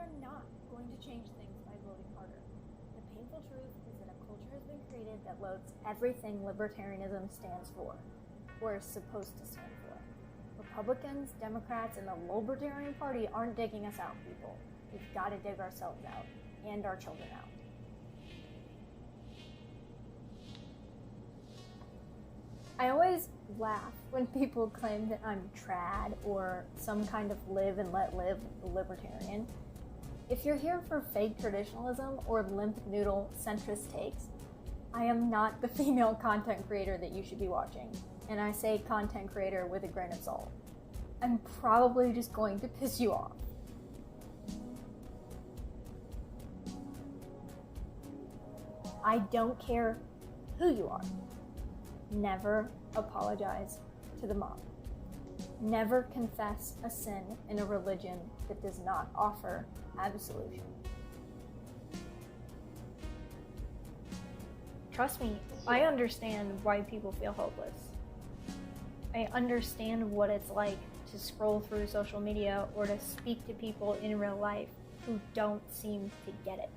are not going to change things by voting harder. The painful truth is that a culture has been created that loathes everything libertarianism stands for, or is supposed to stand for. Republicans, Democrats, and the Libertarian Party aren't digging us out, people. We've got to dig ourselves out, and our children out. I always laugh when people claim that I'm trad or some kind of live and let live libertarian. If you're here for fake traditionalism or limp noodle centrist takes, I am not the female content creator that you should be watching. And I say content creator with a grain of salt. I'm probably just going to piss you off. I don't care who you are. Never apologize to the mob. Never confess a sin in a religion that does not offer absolution. Trust me, I understand why people feel hopeless. I understand what it's like to scroll through social media or to speak to people in real life who don't seem to get it.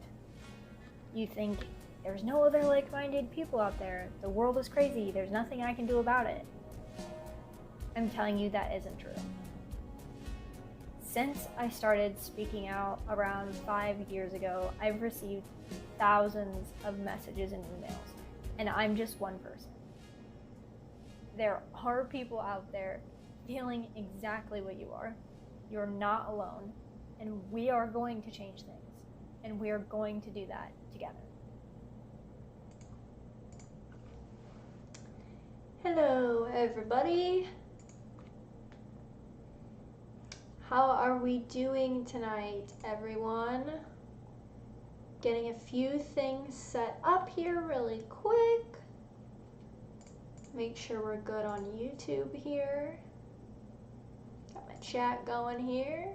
You think, there's no other like-minded people out there. The world is crazy. There's nothing I can do about it. I'm telling you that isn't true. Since I started speaking out around 5 years ago, I've received thousands of messages and emails, and I'm just one person. There are people out there feeling exactly what you are. You're not alone, and we are going to change things, and we are going to do that together. Hello, everybody. How are we doing tonight, everyone? Getting a few things set up here really quick. Make sure we're good on YouTube here. Got my chat going here.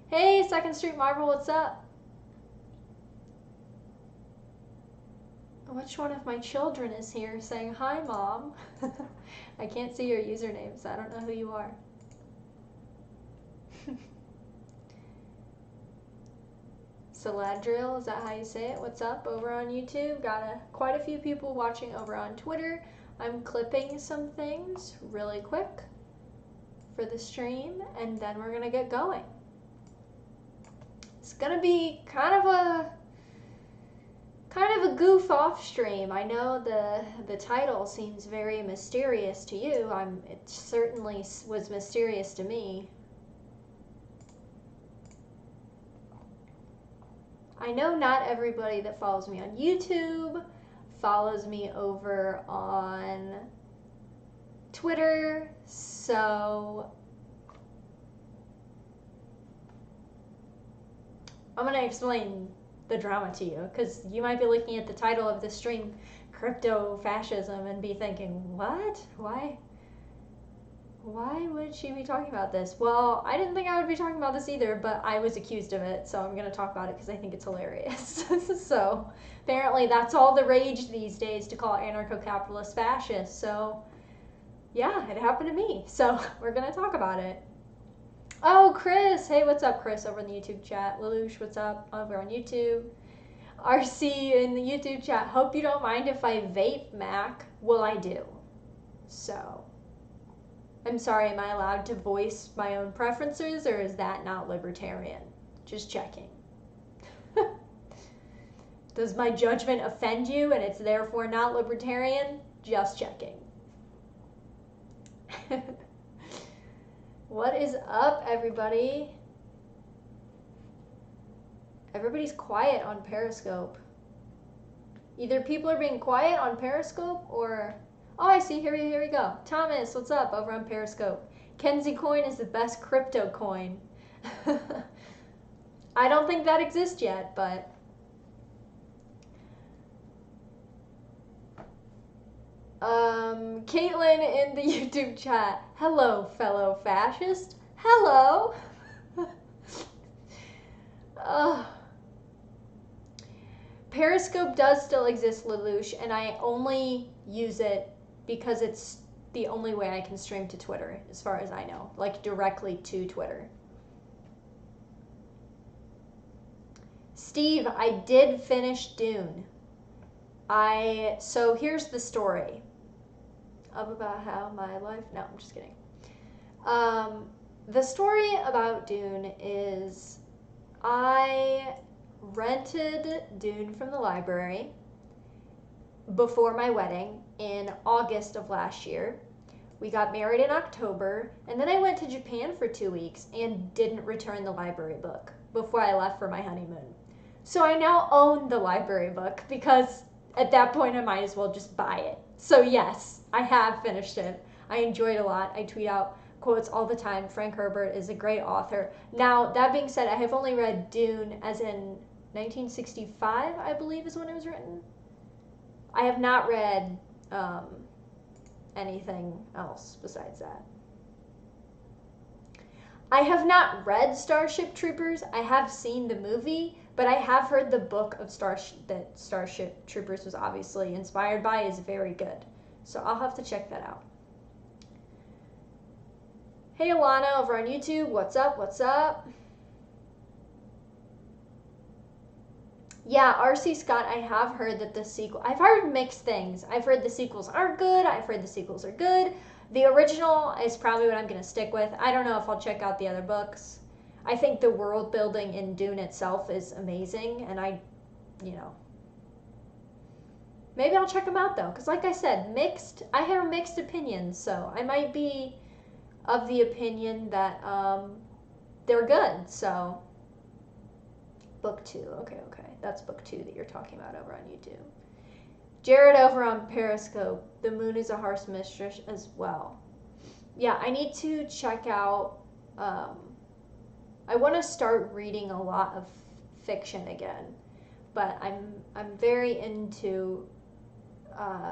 Hey, Second Street Marvel, what's up? Which one of my children is here saying, hi, Mom? I can't see your usernames. I don't know who you are. Saladriel, is that how you say it? What's up over on YouTube? Got quite a few people watching over on Twitter. I'm clipping some things really quick for the stream, and then we're gonna get going. It's gonna be kind of a goof off stream. I know the title seems very mysterious to you. It certainly was mysterious to me. I know not everybody that follows me on YouTube follows me over on Twitter, so I'm going to explain the drama to you, because you might be looking at the title of the stream, Crypto Fascism, and be thinking, what? Why would she be talking about this? Well, I didn't think I would be talking about this either, but I was accused of it, so I'm going to talk about it because I think it's hilarious. So apparently that's all the rage these days, to call anarcho-capitalist fascist. So yeah, it happened to me, so we're going to talk about it. Oh, Chris. Hey, what's up, Chris, over in the YouTube chat. Lelouch, what's up, over on YouTube. RC in the YouTube chat. Hope you don't mind if I vape, Mac. Well, I do. So, I'm sorry, am I allowed to voice my own preferences, or is that not libertarian? Just checking. Does my judgment offend you and it's therefore not libertarian? Just checking. What is up, everybody? Everybody's quiet on Periscope. Either people are being quiet on Periscope, or... Oh, I see. Here we go. Thomas, what's up over on Periscope? Kenzie coin is the best crypto coin. I don't think that exists yet, but... Caitlin in the YouTube chat. Hello, fellow fascist. Hello. Periscope does still exist, Lelouch, and I only use it because it's the only way I can stream to Twitter, as far as I know. Like, directly to Twitter. Steve, I did finish Dune. So here's the story of about how my life. No, I'm just kidding. The story about Dune is I rented Dune from the library before my wedding in August of last year. We got married in October, and then I went to Japan for 2 weeks and didn't return the library book before I left for my honeymoon. So I now own the library book because at that point I might as well just buy it. So yes, I have finished it. I enjoyed it a lot. I tweet out quotes all the time. Frank Herbert is a great author. Now, that being said, I have only read Dune as in 1965, I believe is when it was written. I have not read anything else besides that. I have not read Starship Troopers. I have seen the movie, but I have heard the book of that Starship Troopers was obviously inspired by is very good. So I'll have to check that out. Hey Alana over on YouTube, what's up, what's up? Yeah, R.C. Scott, I have heard that the sequel, I've heard mixed things. I've heard the sequels aren't good, I've heard the sequels are good. The original is probably what I'm going to stick with. I don't know if I'll check out the other books. I think the world building in Dune itself is amazing, and maybe I'll check them out though, because like I said, I have mixed opinions, so I might be of the opinion that they're good. So book 2, okay, that's book 2 that you're talking about over on YouTube. Jared over on Periscope, the moon is a harsh mistress as well. Yeah, I need to check out, I want to start reading a lot of fiction again, but I'm very into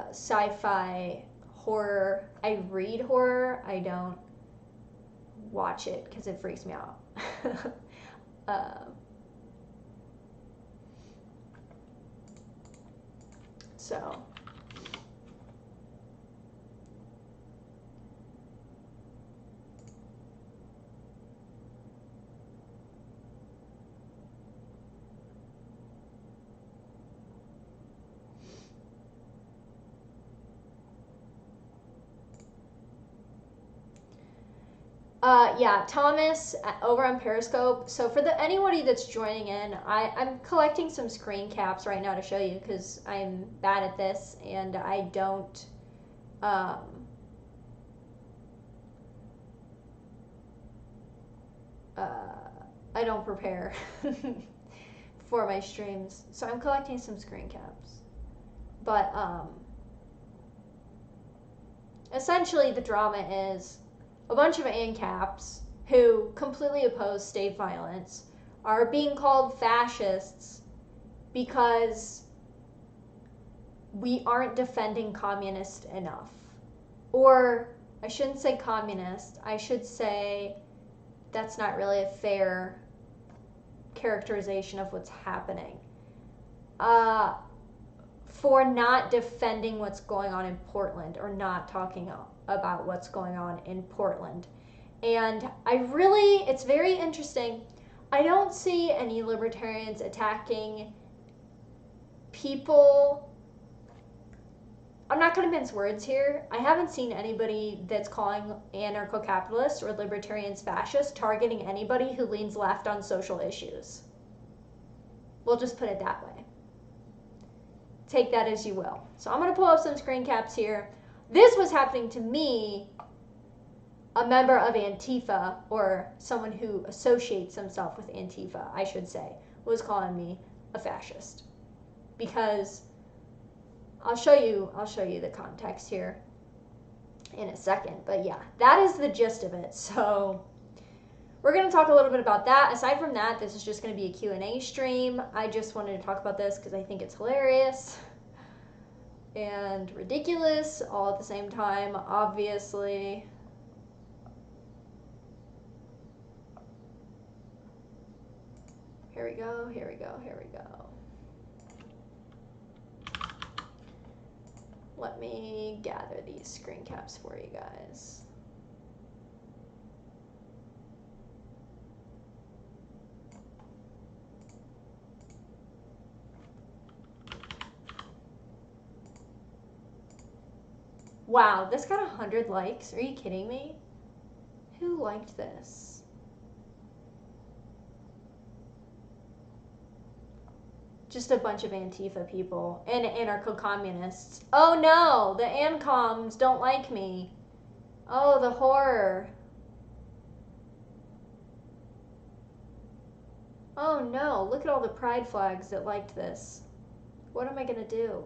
sci-fi, horror. I read horror, I don't watch it because it freaks me out. So yeah, Thomas over on Periscope. So for anybody that's joining in, I'm collecting some screen caps right now to show you because I'm bad at this and I don't prepare for my streams. So I'm collecting some screen caps. But essentially the drama is a bunch of ANCAPs who completely oppose state violence are being called fascists because we aren't defending communists enough. Or I shouldn't say communist, I should say that's not really a fair characterization of what's happening. For not defending what's going on in Portland or not talking about what's going on in Portland. And it's very interesting. I don't see any libertarians attacking people. I'm not going to mince words here. I haven't seen anybody that's calling anarcho-capitalists or libertarians fascist targeting anybody who leans left on social issues. We'll just put it that way. Take that as you will. So I'm going to pull up some screen caps here. This was happening to me, a member of Antifa, or someone who associates himself with Antifa, I should say, was calling me a fascist. Because I'll show you the context here in a second. But yeah, that is the gist of it. So we're going to talk a little bit about that. Aside from that, this is just going to be a Q&A stream. I just wanted to talk about this because I think it's hilarious and ridiculous all at the same time, obviously. Here we go, here we go, here we go. Let me gather these screen caps for you guys. Wow, this got 100 likes. Are you kidding me? Who liked this? Just a bunch of Antifa people and anarcho-communists. Oh no, the ANCOMs don't like me. Oh, the horror. Oh no, look at all the pride flags that liked this. What am I gonna do?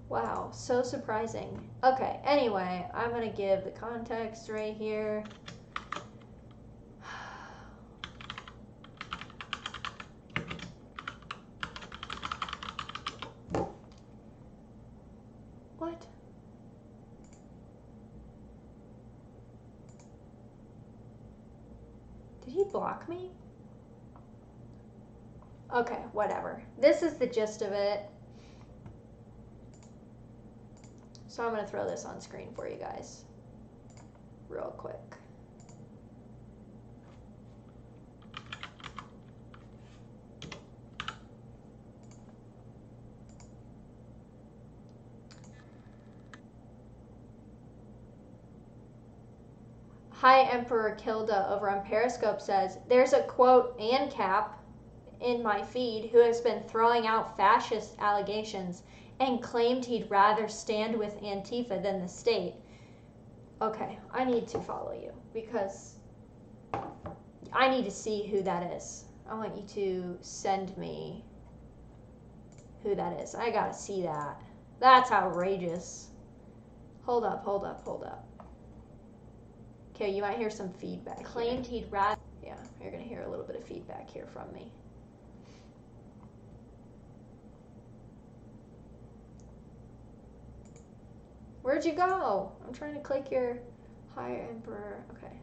Wow, so surprising. Okay, anyway, I'm gonna give the context right here. What? Did he block me? Okay, whatever. This is the gist of it. So I'm going to throw this on screen for you guys real quick. Hi Emperor Kilda over on Periscope says, there's a quote ANCAP in my feed who has been throwing out fascist allegations and claimed he'd rather stand with Antifa than the state. Okay, I need to follow you because I need to see who that is. I want you to send me who that is. I gotta see that. That's outrageous. Hold up. Okay, you might hear some feedback. Claimed he'd rather. Yeah, you're gonna hear a little bit of feedback here from me. Where'd you go? I'm trying to click your Hi Emperor. Okay.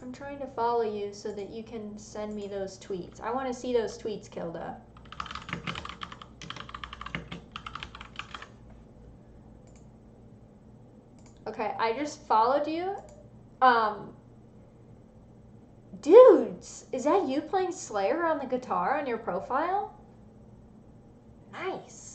I'm trying to follow you so that you can send me those tweets. I want to see those tweets, Kilda. Okay, I just followed you. Dudes, is that you playing Slayer on the guitar on your profile? Nice.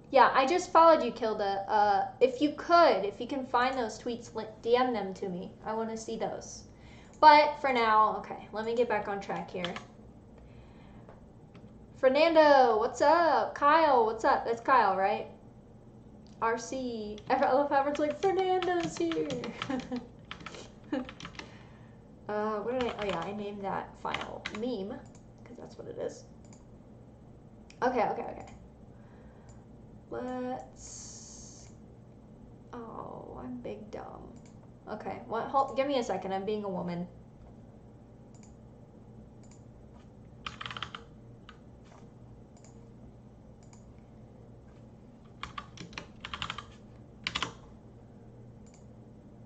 Yeah, I just followed you, Kilda. If you can find those tweets, DM them to me. I want to see those. But for now, okay, let me get back on track here. Fernando, what's up? Kyle, what's up? That's Kyle, right? RC. I love how it's like, Fernando's here. What did I, oh yeah, I named that file meme, because that's what it is. Okay. Let's, oh, I'm big dumb. Okay, what, give me a second, I'm being a woman.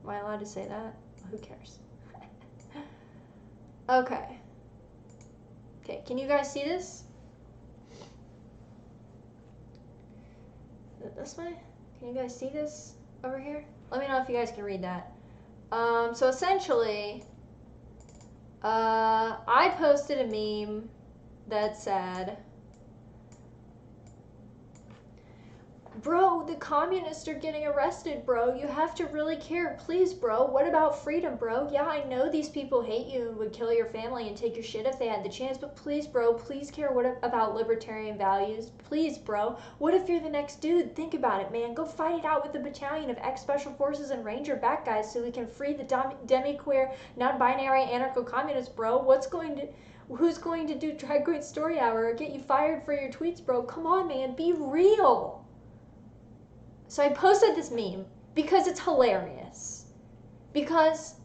Am I allowed to say that? Who cares? Okay. Okay, can you guys see this? Is it this way? Can you guys see this over here? Let me know if you guys can read that. So essentially, I posted a meme that said, bro, the communists are getting arrested, bro. You have to really care. Please, bro. What about freedom, bro? Yeah, I know these people hate you and would kill your family and take your shit if they had the chance, but please, bro, please care about libertarian values. Please, bro. What if you're the next dude? Think about it, man. Go fight it out with a battalion of ex-special forces and ranger back guys so we can free the demi-queer, non-binary anarcho-communists, bro. Who's going to do Drag Queen Story Hour or get you fired for your tweets, bro? Come on, man. Be real. So I posted this meme because it's hilarious. Because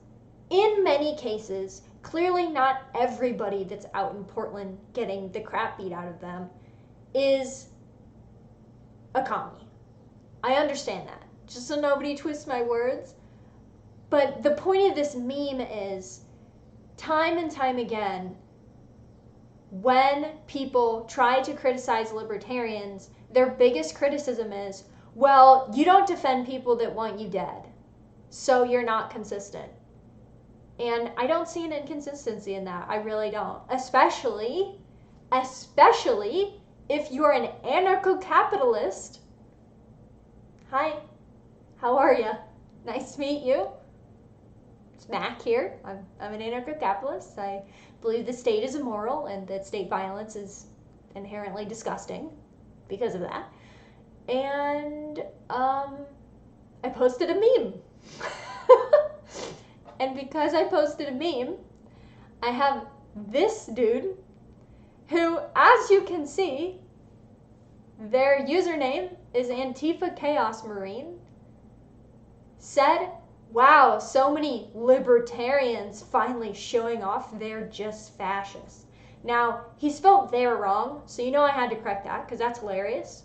in many cases, clearly not everybody that's out in Portland getting the crap beat out of them is a commie. I understand that. Just so nobody twists my words. But the point of this meme is, time and time again, when people try to criticize libertarians, their biggest criticism is, well, you don't defend people that want you dead, so you're not consistent. And I don't see an inconsistency in that. I really don't. Especially if you're an anarcho-capitalist, hi, how are you? Nice to meet you. It's Mac here. I'm an anarcho-capitalist. I believe the state is immoral and that state violence is inherently disgusting because of that. And I posted a meme. And because I posted a meme, I have this dude who, as you can see, their username is Antifa Chaos Marine, said, wow, so many libertarians finally showing off they're just fascists. Now, he spelled "they're" wrong, so you know I had to correct that because that's hilarious.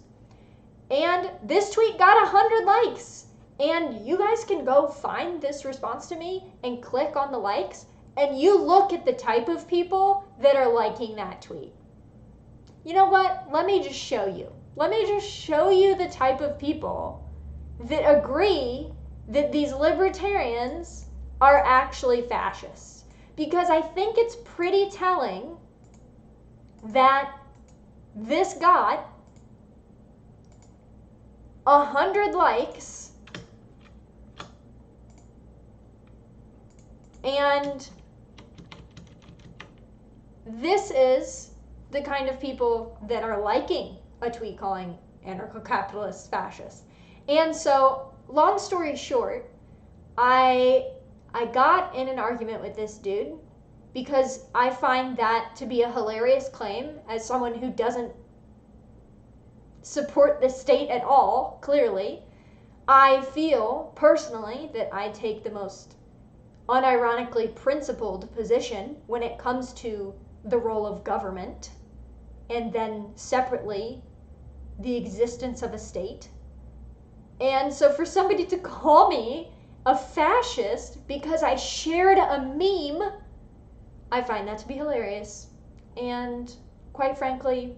And this tweet got 100 likes. And you guys can go find this response to me and click on the likes, and you look at the type of people that are liking that tweet. You know what? Let me just show you. Let me just show you the type of people that agree that these libertarians are actually fascists. Because I think it's pretty telling that this got 100 likes, and this is the kind of people that are liking a tweet calling anarcho-capitalists fascists. And so, long story short, I got in an argument with this dude because I find that to be a hilarious claim as someone who doesn't support the state at all, clearly. I feel personally that I take the most unironically principled position when it comes to the role of government, and then separately the existence of a state. And so for somebody to call me a fascist because I shared a meme, I find that to be hilarious. And quite frankly,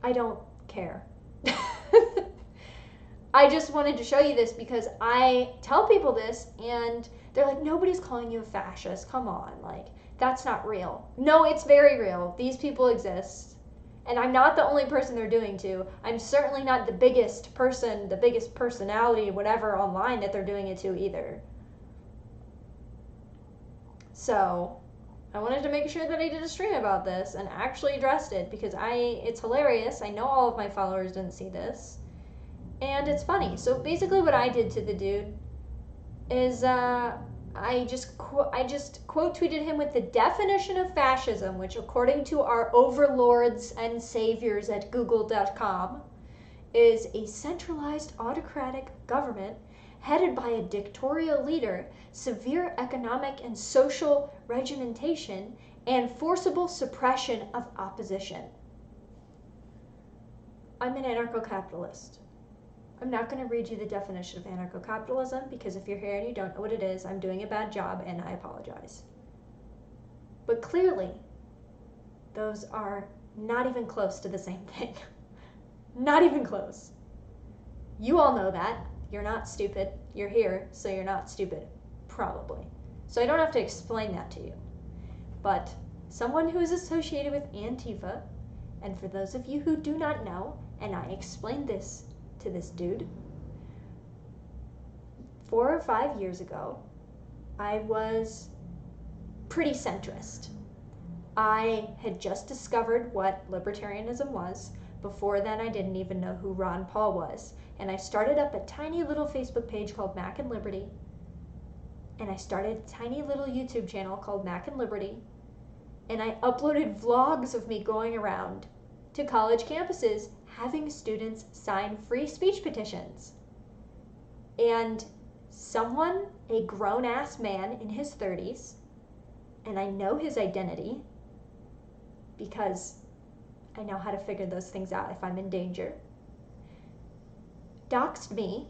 I don't care. I just wanted to show you this because I tell people this and they're like, nobody's calling you a fascist. Come on, like, that's not real. No, it's very real. These people exist. And I'm not the only person they're doing to. I'm certainly not the biggest person, the biggest personality, whatever, online that they're doing it to either. So, I wanted to make sure that I did a stream about this and actually addressed it because it's hilarious. I know all of my followers didn't see this. And it's funny. So basically what I did to the dude is I just quote tweeted him with the definition of fascism, which according to our overlords and saviors at google.com is a centralized autocratic government headed by a dictatorial leader, severe economic and social regimentation, and forcible suppression of opposition. I'm an anarcho-capitalist. I'm not going to read you the definition of anarcho-capitalism because if you're here and you don't know what it is, I'm doing a bad job and I apologize. But clearly, those are not even close to the same thing. Not even close. You all know that. You're not stupid. You're here, so you're not stupid. Probably. So I don't have to explain that to you. But someone who is associated with Antifa, and for those of you who do not know, and I explained this to this dude, 4 or 5 years ago, I was pretty centrist. I had just discovered what libertarianism was. Before then, I didn't even know who Ron Paul was. And I started up a tiny little Facebook page called Mack and Liberty. And I started a tiny little YouTube channel called Mack and Liberty. And I uploaded vlogs of me going around to college campuses having students sign free speech petitions. And someone, a grown-ass man in his 30s, and I know his identity because I know how to figure those things out if I'm in danger, doxed me,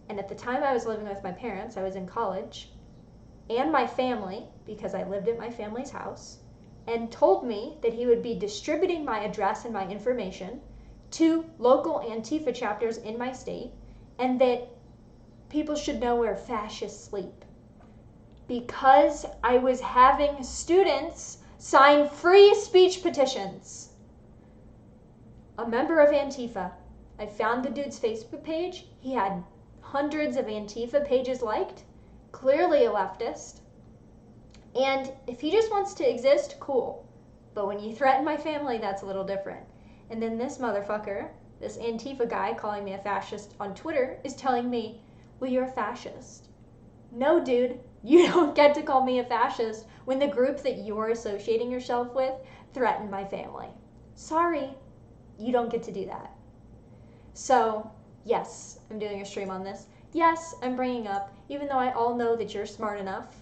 and at the time I was living with my parents, I was in college, and my family, because I lived at my family's house, and told me that he would be distributing my address and my information to local Antifa chapters in my state, and that people should know where fascists sleep. Because I was having students sign free speech petitions. a member of Antifa. I found the dude's Facebook page. He had hundreds of Antifa pages liked. Clearly a leftist. And if he just wants to exist, cool. But when you threaten my family, that's a little different. And then this motherfucker, this Antifa guy calling me a fascist on Twitter, is telling me, well, you're a fascist. No, dude, you don't get to call me a fascist when the group that you're associating yourself with threatened my family. Sorry, you don't get to do that. So, yes, I'm doing a stream on this. Yes, I'm bringing up, even though I all know that you're smart enough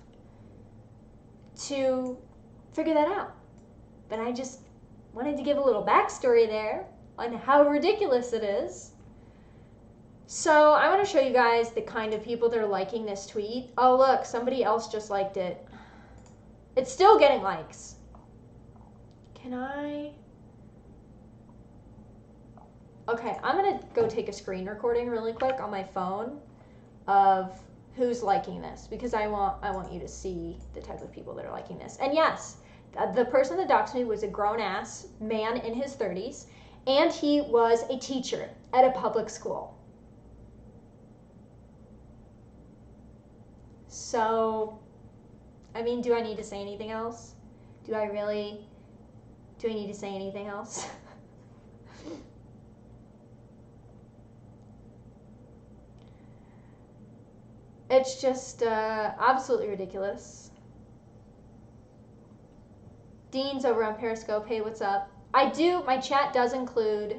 to figure that out. But I just wanted to give a little backstory there on how ridiculous it is. So I want to show you guys the kind of people that are liking this tweet. Oh, look, somebody else just liked it. It's still getting likes. Can I? Okay, I'm going to go take a screen recording really quick on my phone of who's liking this, because I want you to see the type of people that are liking this. And yes, the person that doxed me was a grown-ass man in his 30s, and he was a teacher at a public school. So, I mean, do I need to say anything else? Do I need to say anything else? It's just absolutely ridiculous. Dean's over on Periscope. Hey, what's up? My chat does include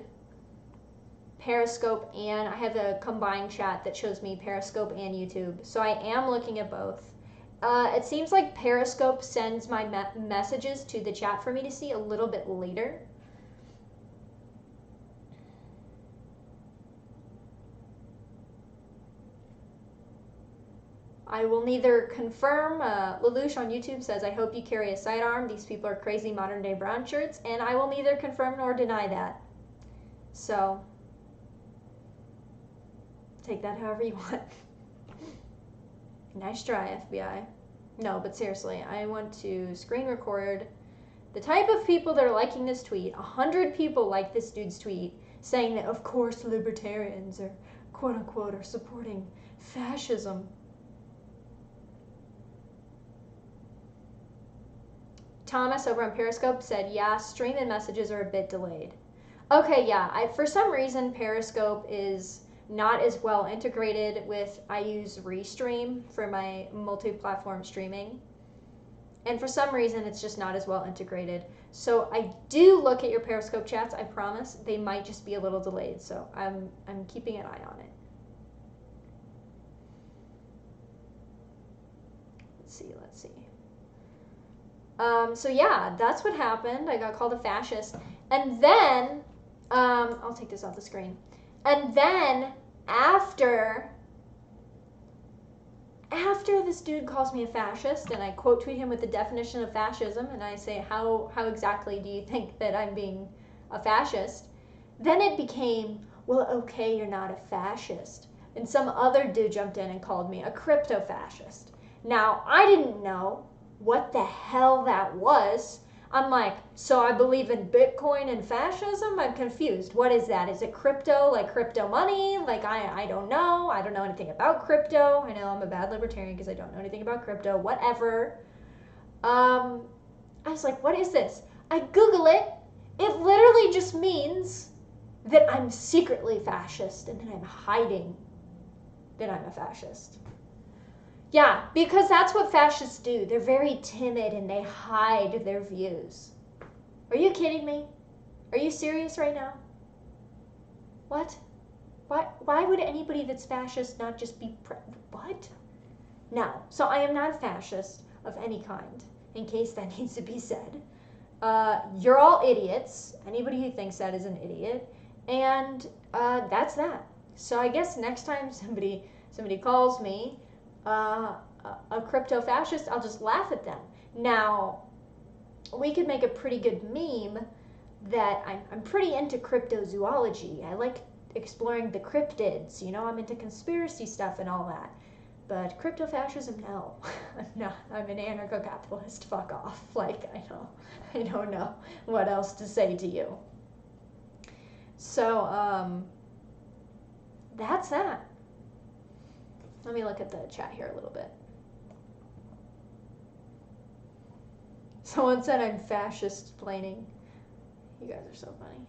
Periscope, and I have a combined chat that shows me Periscope and YouTube. So I am looking at both. It seems like Periscope sends my messages to the chat for me to see a little bit later. I will neither confirm, Lelouch on YouTube says, I hope you carry a sidearm. These people are crazy modern day brown shirts. And I will neither confirm nor deny that. So, take that however you want. Nice try, FBI. No, but seriously, I want to screen record the type of people that are liking this tweet. 100 people like this dude's tweet saying that, of course, libertarians are, quote unquote, are supporting fascism. Thomas over on Periscope said, yeah, stream and messages are a bit delayed. Okay, yeah, for some reason Periscope is not as well integrated with, I use Restream for my multi-platform streaming. And for some reason it's just not as well integrated. So I do look at your Periscope chats, I promise. They might just be a little delayed, so I'm keeping an eye on it. Let's see. So yeah, that's what happened. I got called a fascist. And then, I'll take this off the screen. And then, after this dude calls me a fascist, and I quote tweet him with the definition of fascism, and I say, how exactly do you think that I'm being a fascist? Then it became, well, okay, you're not a fascist. And some other dude jumped in and called me a crypto-fascist. Now, I didn't know what the hell that was. I'm like, so I believe in Bitcoin and fascism? I'm confused. What is that? Is it crypto, like crypto money? Like, I don't know. I don't know anything about crypto. I know I'm a bad libertarian because I don't know anything about crypto. Whatever. I was like, what is this? I Google it. It literally just means that I'm secretly fascist and that I'm hiding that I'm a fascist. Yeah, because that's what fascists do. They're very timid and they hide their views. Are you kidding me? Are you serious right now? What? Why would anybody that's fascist not just be what? No. So I am not a fascist of any kind, in case that needs to be said. You're all idiots. Anybody who thinks that is an idiot. And that's that. So I guess next time somebody calls me a crypto fascist, I'll just laugh at them. Now, we could make a pretty good meme that I'm pretty into cryptozoology. I like exploring the cryptids, you know, I'm into conspiracy stuff and all that. But crypto fascism, no. No, I'm an anarcho-capitalist, fuck off. Like, I don't know what else to say to you. So, that's that. Let me look at the chat here a little bit. Someone said I'm fascist-plaining. You guys are so funny.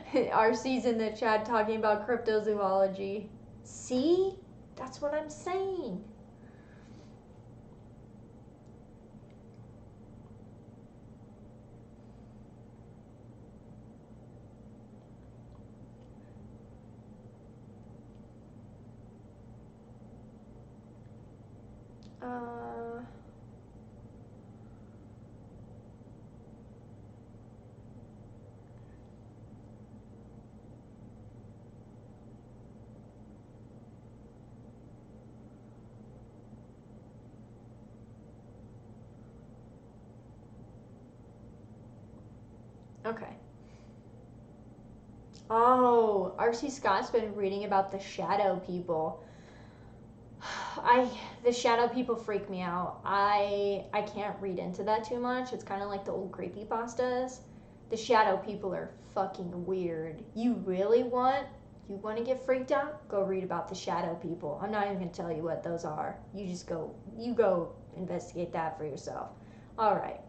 RC's in the chat talking about cryptozoology. See? That's what I'm saying. Okay. Oh, RC Scott's been reading about the shadow people. The shadow people freak me out. I can't read into that too much. It's kind of like the old creepypastas. The shadow people are fucking weird. You want to get freaked out? Go read about the shadow people. I'm not even going to tell you what those are. You go investigate that for yourself. All right.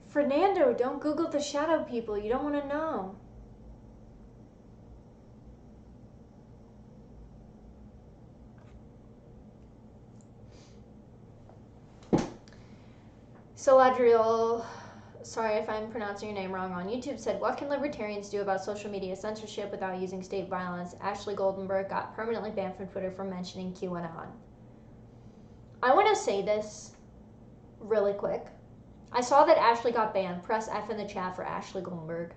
Fernando, don't Google the shadow people. You don't want to know. So Adriel, sorry if I'm pronouncing your name wrong, on YouTube said, what can libertarians do about social media censorship without using state violence? Ashley Goldenberg got permanently banned from Twitter for mentioning QAnon. I want to say this really quick. I saw that Ashley got banned. Press F in the chat for Ashley Goldenberg.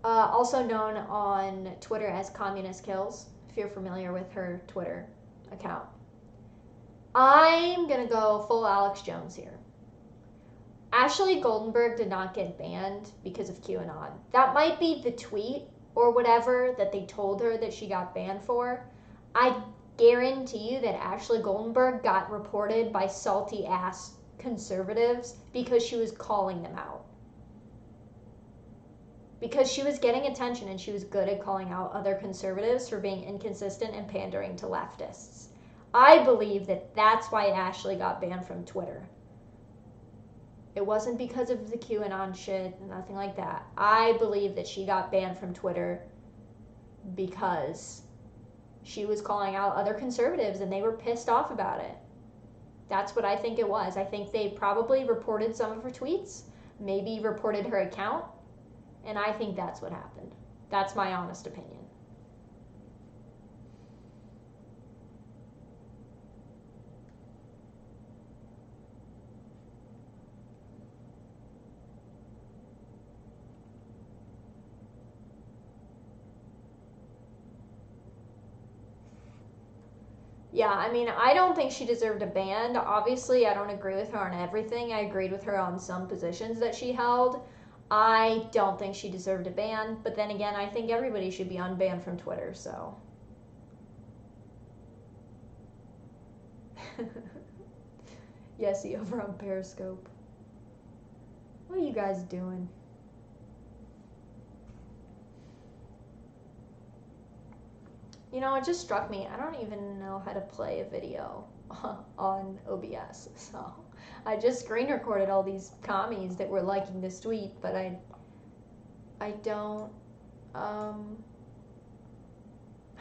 Also known on Twitter as Communist Kills, if you're familiar with her Twitter account. I'm going to go full Alex Jones here. Ashley Goldenberg did not get banned because of QAnon. That might be the tweet or whatever that they told her that she got banned for. I guarantee you that Ashley Goldenberg got reported by salty ass conservatives because she was calling them out. Because she was getting attention and she was good at calling out other conservatives for being inconsistent and pandering to leftists. I believe that that's why Ashley got banned from Twitter. It wasn't because of the QAnon shit, nothing like that. I believe that she got banned from Twitter because she was calling out other conservatives and they were pissed off about it. That's what I think it was. I think they probably reported some of her tweets, maybe reported her account, and I think that's what happened. That's my honest opinion. Yeah, I mean, I don't think she deserved a ban. Obviously, I don't agree with her on everything. I agreed with her on some positions that she held. I don't think she deserved a ban, but then again, I think everybody should be unbanned from Twitter, so. Yes, over on Periscope. What are you guys doing? You know, it just struck me. I don't even know how to play a video on OBS. So I just screen recorded all these commies that were liking this tweet, but I don't I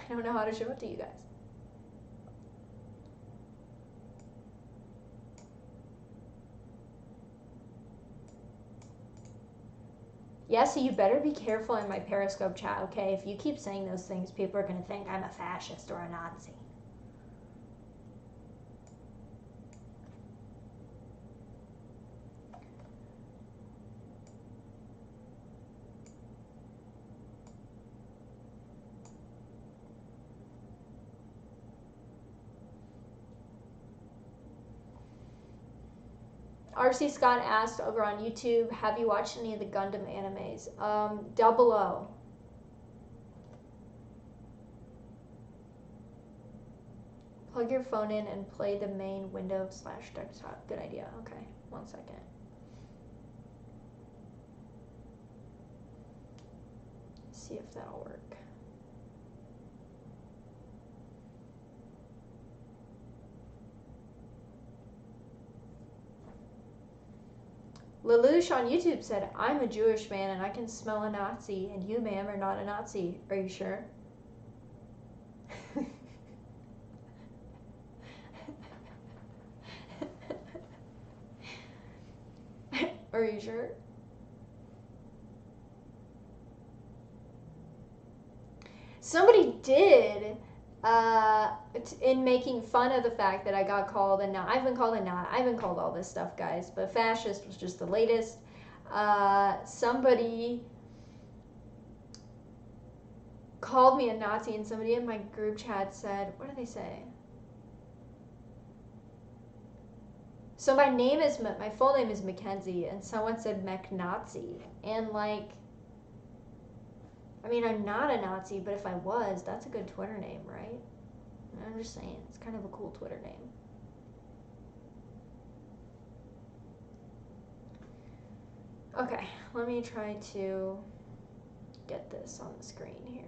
don't know how to show it to you guys. Yeah, so you better be careful in my Periscope chat, okay? If you keep saying those things, people are going to think I'm a fascist or a Nazi. RC Scott asked over on YouTube, have you watched any of the Gundam animes? Double O. Plug your phone in and play the main Windows/desktop. Good idea. Okay, 1 second. See if that'll work. Lelouch on YouTube said, I'm a Jewish man and I can smell a Nazi, and you, ma'am, are not a Nazi. Are you sure? Are you sure? Somebody did, in making fun of the fact that I got called a Nazi. I've been called a Nazi. I've been called all this stuff, guys, but fascist was just the latest. Somebody called me a Nazi, and somebody in my group chat said, what did they say? So my full name is Mackenzie, and someone said Mech-Nazi, and like, I mean, I'm not a Nazi, but if I was, that's a good Twitter name, right? I'm just saying, it's kind of a cool Twitter name. Okay, let me try to get this on the screen here.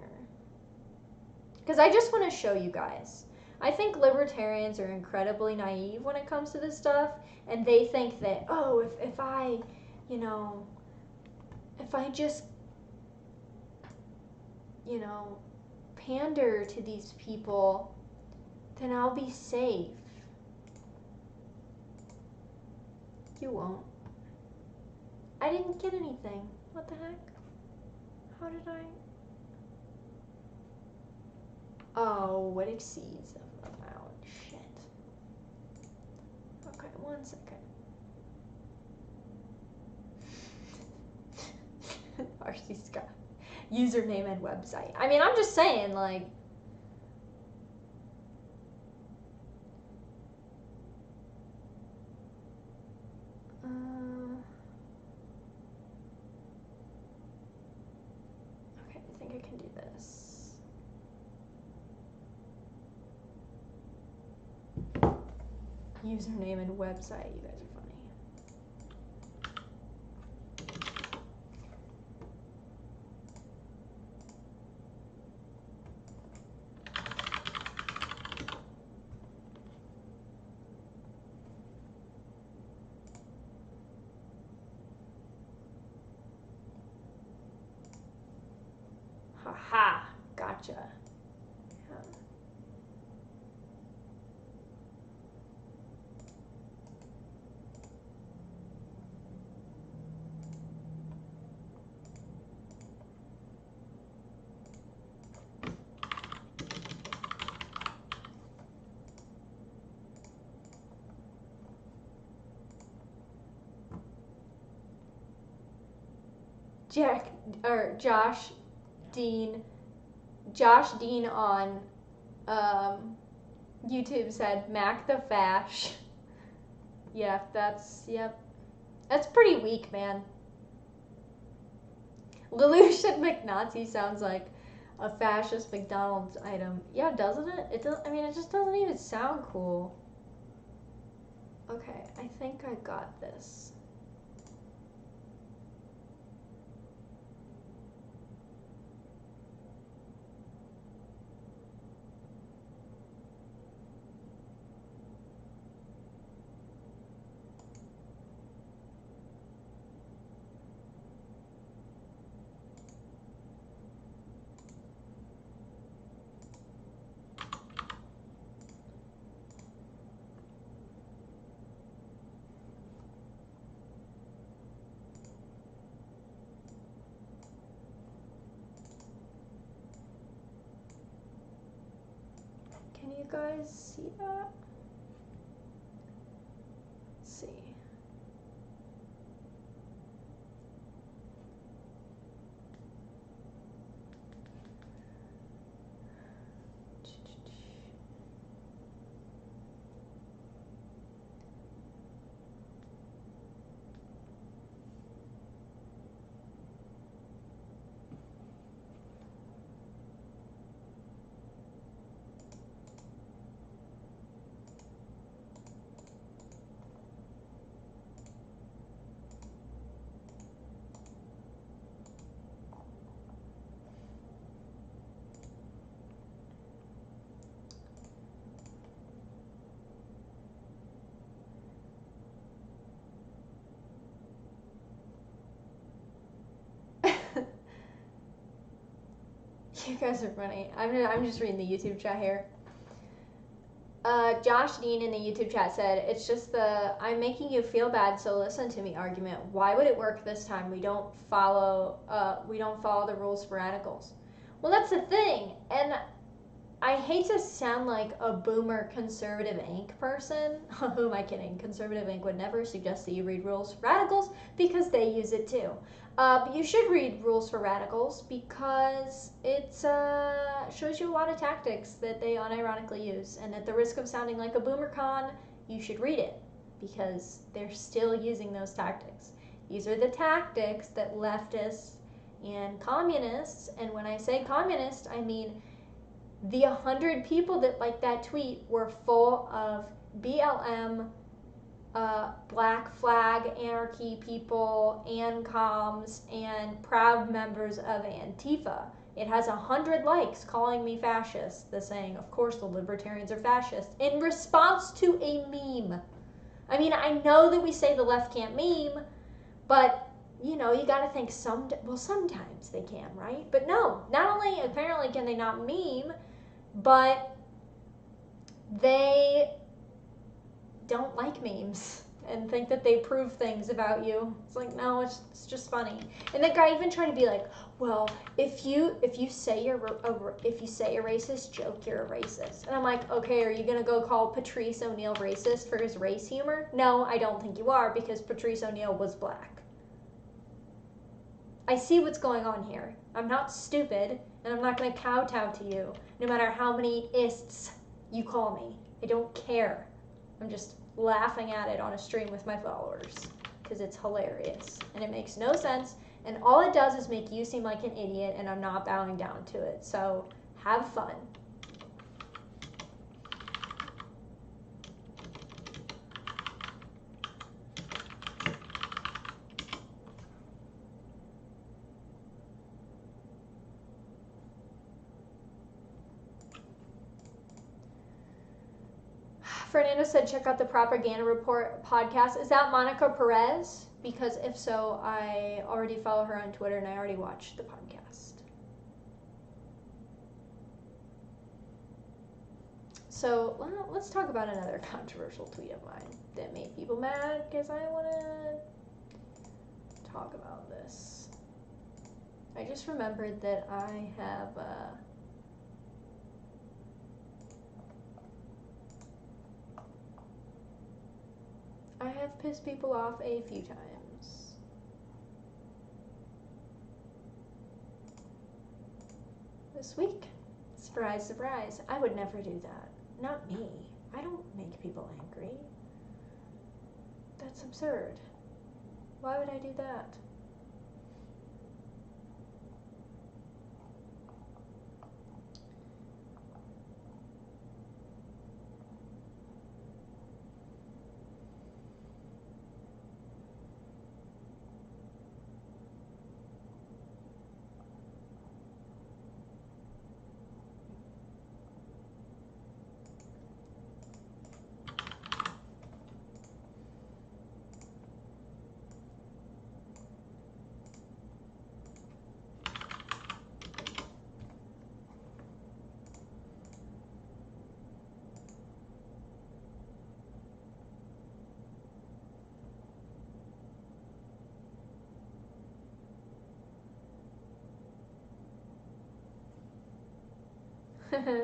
Because I just want to show you guys. I think libertarians are incredibly naive when it comes to this stuff, and they think that, oh, if I, you know, if I just, you know, pander to these people, then I'll be safe. You won't. I didn't get anything. What the heck? How did I? Oh, it exceeds the amount. Shit. Okay, 1 second. RC Scott. Username and website. I mean, I'm just saying, like, okay, I think I can do this. Username and website. You guys are funny. Haha, gotcha. Yeah. Josh Dean on YouTube said Mac the Fash. Yeah, that's pretty weak, man. Lelouch McNazi sounds like a fascist McDonald's item. Yeah, doesn't it? It does. I mean, it just doesn't even sound cool. Okay, I think I got this. Can you guys see that? Let's see. You guys are funny. I'm just reading the YouTube chat here. Josh Dean in the YouTube chat said, "It's just the I'm making you feel bad, so listen to me argument. Why would it work this time? We don't follow the rules for radicals." Well, that's the thing, and I hate to sound like a boomer conservative Inc. person. Who am I kidding? Conservative Inc. would never suggest that you read Rules for Radicals because they use it too. But you should read Rules for Radicals because it shows you a lot of tactics that they unironically use. And at the risk of sounding like a boomer con, you should read it because they're still using those tactics. These are the tactics that leftists and communists, and when I say communist, I mean the 100 people that liked that tweet were full of BLM, Black Flag, Anarchy people, ANCOMs, and proud members of Antifa. It has 100 likes calling me fascist. The saying, of course the libertarians are fascist, in response to a meme. I mean, I know that we say the left can't meme, but you know, you gotta think sometimes they can, right? But no, not only apparently can they not meme, but they don't like memes and think that they prove things about you. It's like, no, it's just funny. And that guy even tried to be like, well, if you say a racist joke, you're a racist. And I'm like, okay, are you gonna go call Patrice O'Neal racist for his race humor? No, I don't think you are, because Patrice O'Neal was black. I see what's going on here. I'm not stupid, and I'm not going to kowtow to you, no matter how many ists you call me. I don't care. I'm just laughing at it on a stream with my followers, because it's hilarious, and it makes no sense, and all it does is make you seem like an idiot, and I'm not bowing down to it. So, have fun. Fernando said, check out the Propaganda Report podcast. Is that Monica Perez? Because if so, I already follow her on Twitter and I already watched the podcast. So let's talk about another controversial tweet of mine that made people mad, because I want to talk about this. I just remembered that I have pissed people off a few times. This week, surprise, surprise, I would never do that. Not me. I don't make people angry. That's absurd. Why would I do that?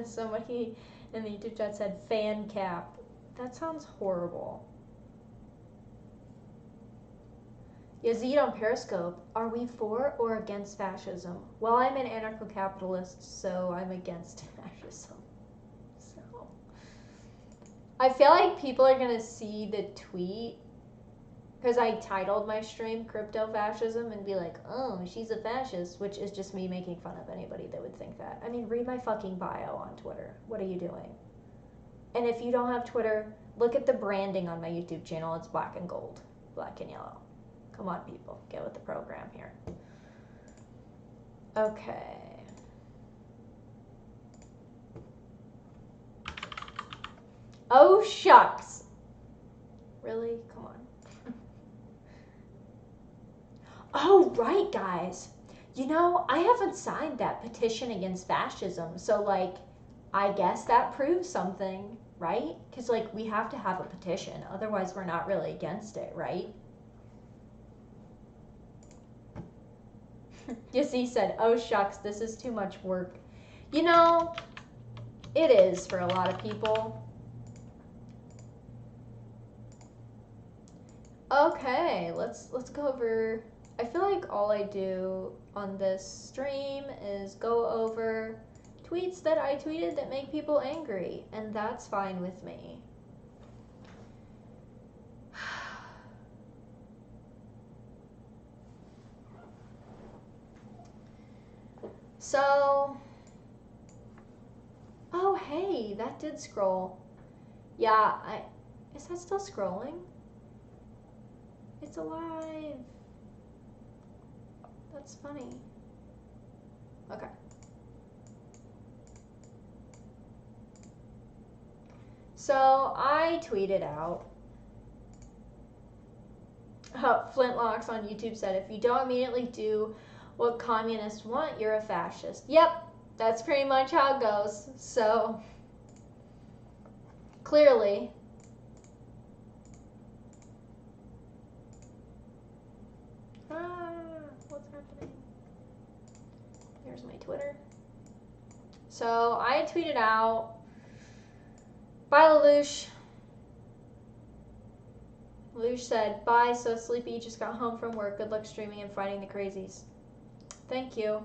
Somebody in the YouTube chat said fan cap. That sounds horrible. Yazid on Periscope, are we for or against fascism? Well, I'm an anarcho-capitalist, so I'm against fascism. So, I feel like people are gonna see the tweet, because I titled my stream Crypto Fascism, and be like, oh, she's a fascist, which is just me making fun of anybody that would think that. I mean, read my fucking bio on Twitter. What are you doing? And if you don't have Twitter, look at the branding on my YouTube channel. It's black and gold, black and yellow. Come on, people, get with the program here. Okay. Oh, shucks. Really? Come on. Oh, right, guys. You know, I haven't signed that petition against fascism, so, like, I guess that proves something, right? Because, like, we have to have a petition, otherwise we're not really against it, right? Yassi said, oh, shucks, this is too much work. You know, it is for a lot of people. Okay, let's go over. I feel like all I do on this stream is go over tweets that I tweeted that make people angry, and that's fine with me. So, oh hey, that did scroll. Yeah, is that still scrolling? It's alive. That's funny. Okay. So I tweeted out. Flintlocks on YouTube said, if you don't immediately do what communists want, you're a fascist. Yep, that's pretty much how it goes. So, clearly. What's happening? Here's my Twitter. So, I tweeted out, bye, Lelouch. Lelouch said, bye, so sleepy, just got home from work. Good luck streaming and fighting the crazies. Thank you.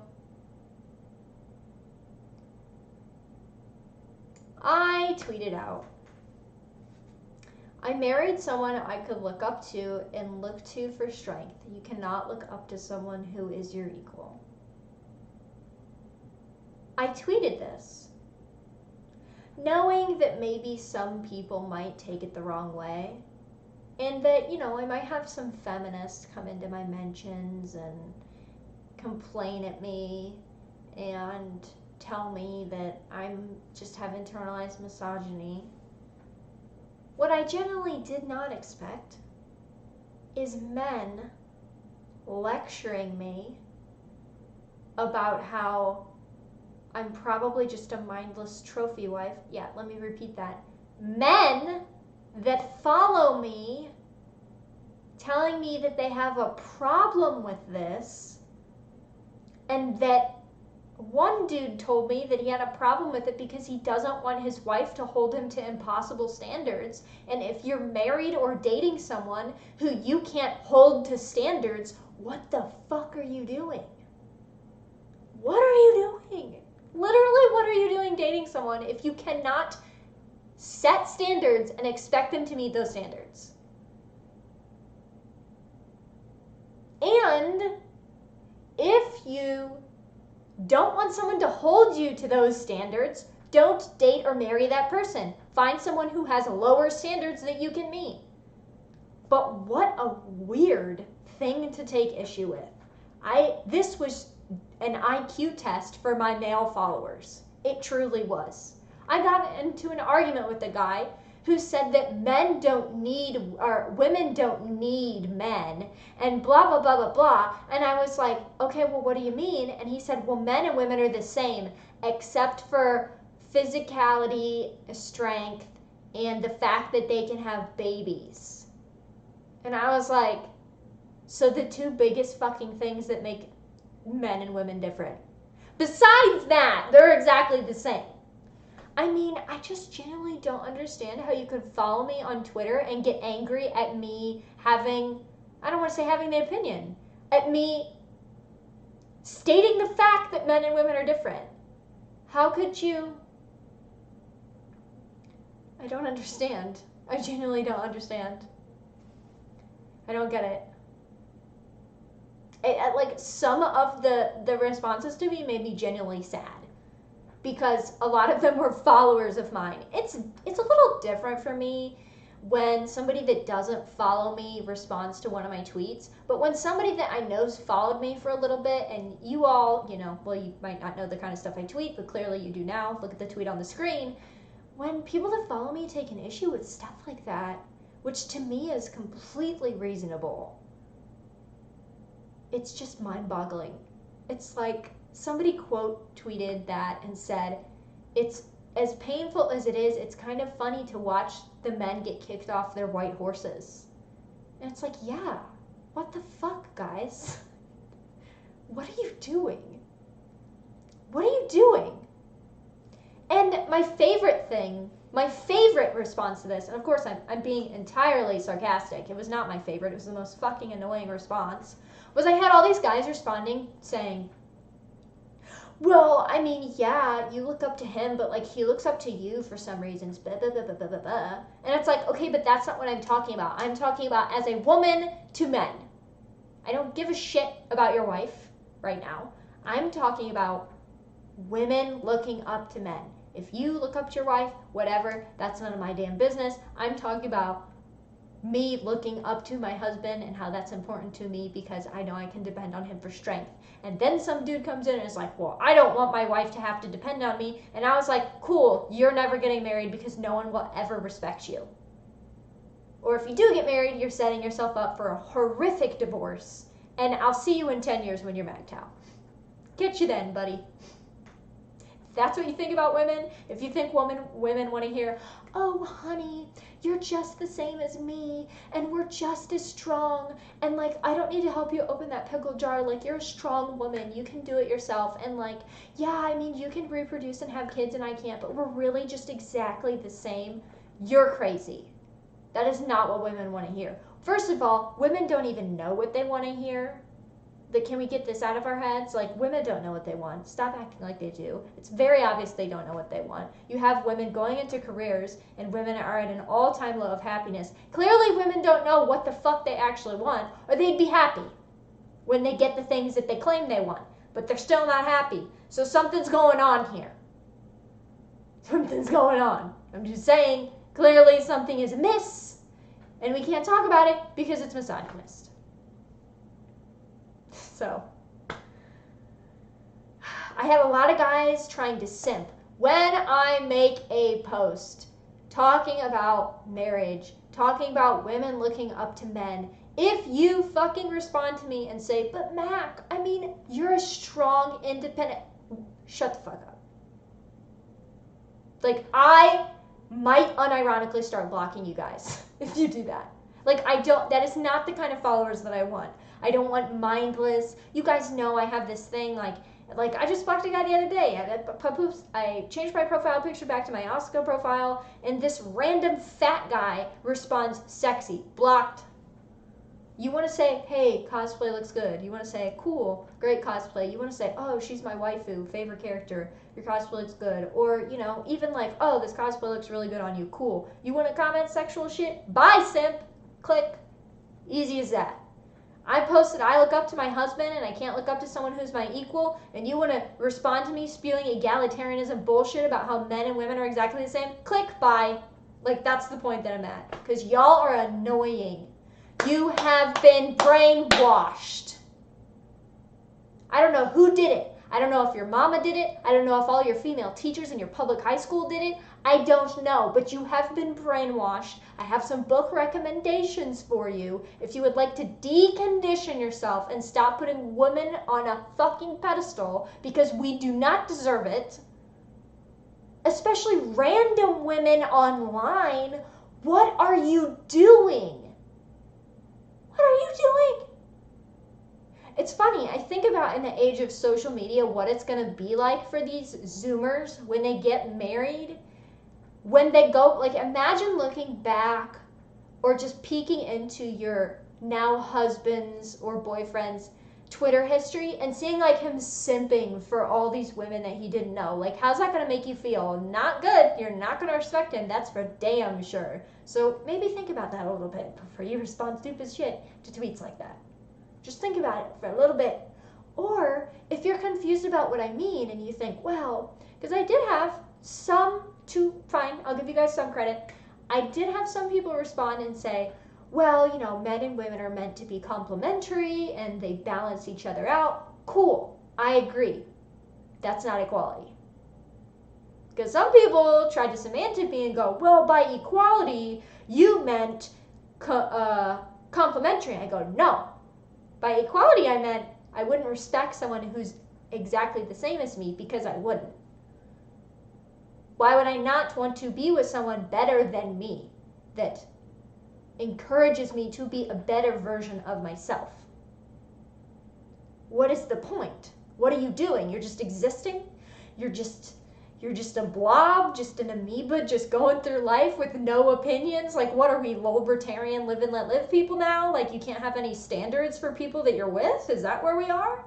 I tweeted out, I married someone I could look up to and look to for strength. You cannot look up to someone who is your equal. I tweeted this, knowing that maybe some people might take it the wrong way, and that, you know, I might have some feminists come into my mentions and complain at me and tell me that I'm just have internalized misogyny. What I generally did not expect is men lecturing me about how I'm probably just a mindless trophy wife. Yeah, let me repeat that. Men that follow me telling me that they have a problem with this, and that one dude told me that he had a problem with it because he doesn't want his wife to hold him to impossible standards. And if you're married or dating someone who you can't hold to standards, what the fuck are you doing? What are you doing? Literally, what are you doing dating someone if you cannot set standards and expect them to meet those standards? And if you don't want someone to hold you to those standards, don't date or marry that person. Find someone who has lower standards that you can meet. But what a weird thing to take issue with. This was an IQ test for my male followers. It truly was. I got into an argument with a guy who said that men don't need, or women don't need men, and blah, blah, blah, blah, blah. And I was like, okay, well, what do you mean? And he said, well, men and women are the same, except for physicality, strength, and the fact that they can have babies. And I was like, so the two biggest fucking things that make men and women different. Besides that, they're exactly the same. I mean, I just genuinely don't understand how you could follow me on Twitter and get angry at me having, I don't want to say having the opinion, at me stating the fact that men and women are different. How could you? I don't understand. I genuinely don't understand. I don't get it. Like, some of the responses to me made me genuinely sad, because a lot of them were followers of mine. It's a little different for me when somebody that doesn't follow me responds to one of my tweets, but when somebody that I know's followed me for a little bit, and you all, well, you might not know the kind of stuff I tweet, but clearly you do now. Look at the tweet on the screen. When people that follow me take an issue with stuff like that, which to me is completely reasonable, it's just mind-boggling. It's like somebody quote tweeted that and said, it's as painful as it is, it's kind of funny to watch the men get kicked off their white horses. And it's like, yeah, what the fuck, guys? What are you doing? What are you doing? And my favorite response to this, and of course I'm being entirely sarcastic, it was not my favorite, it was the most fucking annoying response, was I had all these guys responding saying, well, I mean, yeah, you look up to him, but like he looks up to you for some reasons, blah, blah, blah, blah, blah, blah, blah. And it's like, okay, but that's not what I'm talking about. I'm talking about as a woman to men. I don't give a shit about your wife right now. I'm talking about women looking up to men. If you look up to your wife, whatever, that's none of my damn business. I'm talking about me looking up to my husband and how that's important to me because I know I can depend on him for strength. And then some dude comes in and is like, well, I don't want my wife to have to depend on me. And I was like, cool, you're never getting married because no one will ever respect you. Or if you do get married, you're setting yourself up for a horrific divorce. And I'll see you in 10 years when you're MGTOW. Get you then, buddy. That's what you think about women. If you think women want to hear, oh, honey, you're just the same as me, and we're just as strong, and like, I don't need to help you open that pickle jar, like, you're a strong woman, you can do it yourself, and like, yeah, I mean, you can reproduce and have kids and I can't, but we're really just exactly the same, you're crazy. That is not what women want to hear. First of all, women don't even know what they want to hear. Can we get this out of our heads? Like, women don't know what they want. Stop acting like they do. It's very obvious they don't know what they want. You have women going into careers, and women are at an all-time low of happiness. Clearly, women don't know what the fuck they actually want, or they'd be happy when they get the things that they claim they want. But they're still not happy. So something's going on here. Something's going on. I'm just saying, clearly something is amiss, and we can't talk about it because it's misogynist. So, I have a lot of guys trying to simp. When I make a post talking about marriage, talking about women looking up to men, if you fucking respond to me and say, but Mac, I mean, you're a strong, independent, shut the fuck up. Like, I might unironically start blocking you guys if you do that. Like, that is not the kind of followers that I want. I don't want mindless. You guys know I have this thing, like I just blocked a guy the other day. I changed my profile picture back to my Oscar profile, and this random fat guy responds, sexy, blocked. You want to say, hey, cosplay looks good. You want to say, cool, great cosplay. You want to say, oh, she's my waifu, favorite character. Your cosplay looks good. Or, even like, oh, this cosplay looks really good on you, cool. You want to comment sexual shit? Bye, simp. Click. Easy as that. I posted I look up to my husband and I can't look up to someone who's my equal, and you want to respond to me spewing egalitarianism bullshit about how men and women are exactly the same? Click, bye. Like, that's the point that I'm at. Because y'all are annoying. You have been brainwashed. I don't know who did it. I don't know if your mama did it. I don't know if all your female teachers in your public high school did it. I don't know, but you have been brainwashed. I have some book recommendations for you if you would like to decondition yourself and stop putting women on a fucking pedestal because we do not deserve it. Especially random women online. What are you doing? What are you doing? it's funny. I think about in the age of social media what it's going to be like for these Zoomers when they get married. When they go, like, imagine looking back or just peeking into your now husband's or boyfriend's Twitter history and seeing like him simping for all these women that he didn't know. Like, how's that going to make you feel? Not good. You're not going to respect him. That's for damn sure. So maybe think about that a little bit before you respond stupid shit to tweets like that. Just think about it for a little bit. Or if you're confused about what I mean and you think, well, because I did have fine, I'll give you guys some credit. I did have some people respond and say, well, you know, men and women are meant to be complementary and they balance each other out. Cool, I agree. That's not equality. Because some people tried to semantic me and go, well, by equality, you meant complementary. I go, no. By equality, I meant I wouldn't respect someone who's exactly the same as me because I wouldn't. Why would I not want to be with someone better than me that encourages me to be a better version of myself? What is the point? What are you doing? You're just existing? You're just a blob, just an amoeba, just going through life with no opinions? Like, what are we, libertarian, live and let live people now? Like, you can't have any standards for people that you're with? Is that where we are?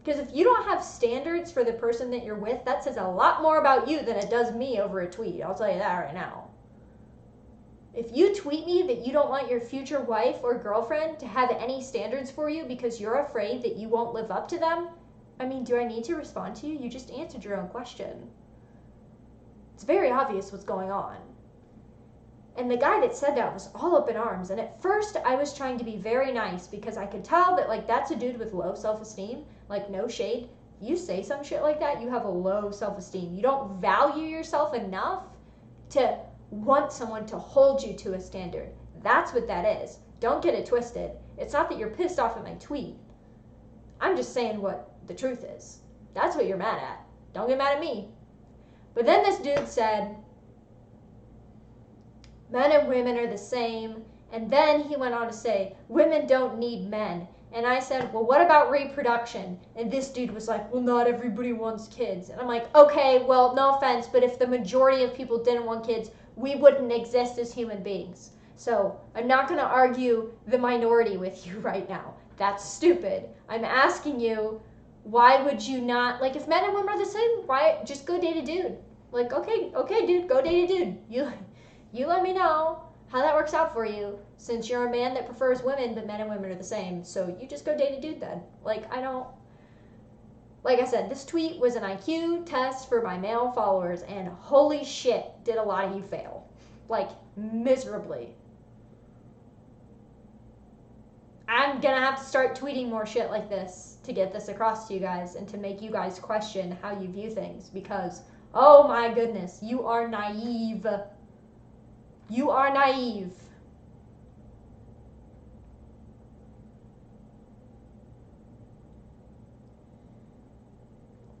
Because if you don't have standards for the person that you're with, that says a lot more about you than it does me over a tweet. I'll tell you that right now. If you tweet me that you don't want your future wife or girlfriend to have any standards for you because you're afraid that you won't live up to them, I mean, do I need to respond to you? You just answered your own question. It's very obvious what's going on. And the guy that said that was all up in arms. And at first, I was trying to be very nice because I could tell that, like, that's a dude with low self-esteem. Like, no shade. You say some shit like that, you have a low self-esteem. You don't value yourself enough to want someone to hold you to a standard. That's what that is. Don't get it twisted. It's not that you're pissed off at my tweet. I'm just saying what the truth is. That's what you're mad at. Don't get mad at me. But then this dude said, men and women are the same. And then he went on to say, women don't need men. And I said, well, what about reproduction? And this dude was like, well, not everybody wants kids. And I'm like, okay, well, no offense, but if the majority of people didn't want kids, we wouldn't exist as human beings. So I'm not going to argue the minority with you right now. That's stupid. I'm asking you, why would you not, like, if men and women are the same, why just go date a dude? Like, okay, dude, go date a dude. You let me know how that works out for you, since you're a man that prefers women, but men and women are the same. So you just go date a dude then. Like, like I said, this tweet was an IQ test for my male followers, and holy shit, did a lot of you fail. Like, miserably. I'm gonna have to start tweeting more shit like this to get this across to you guys and to make you guys question how you view things, because, oh my goodness, you are naive. You are naive.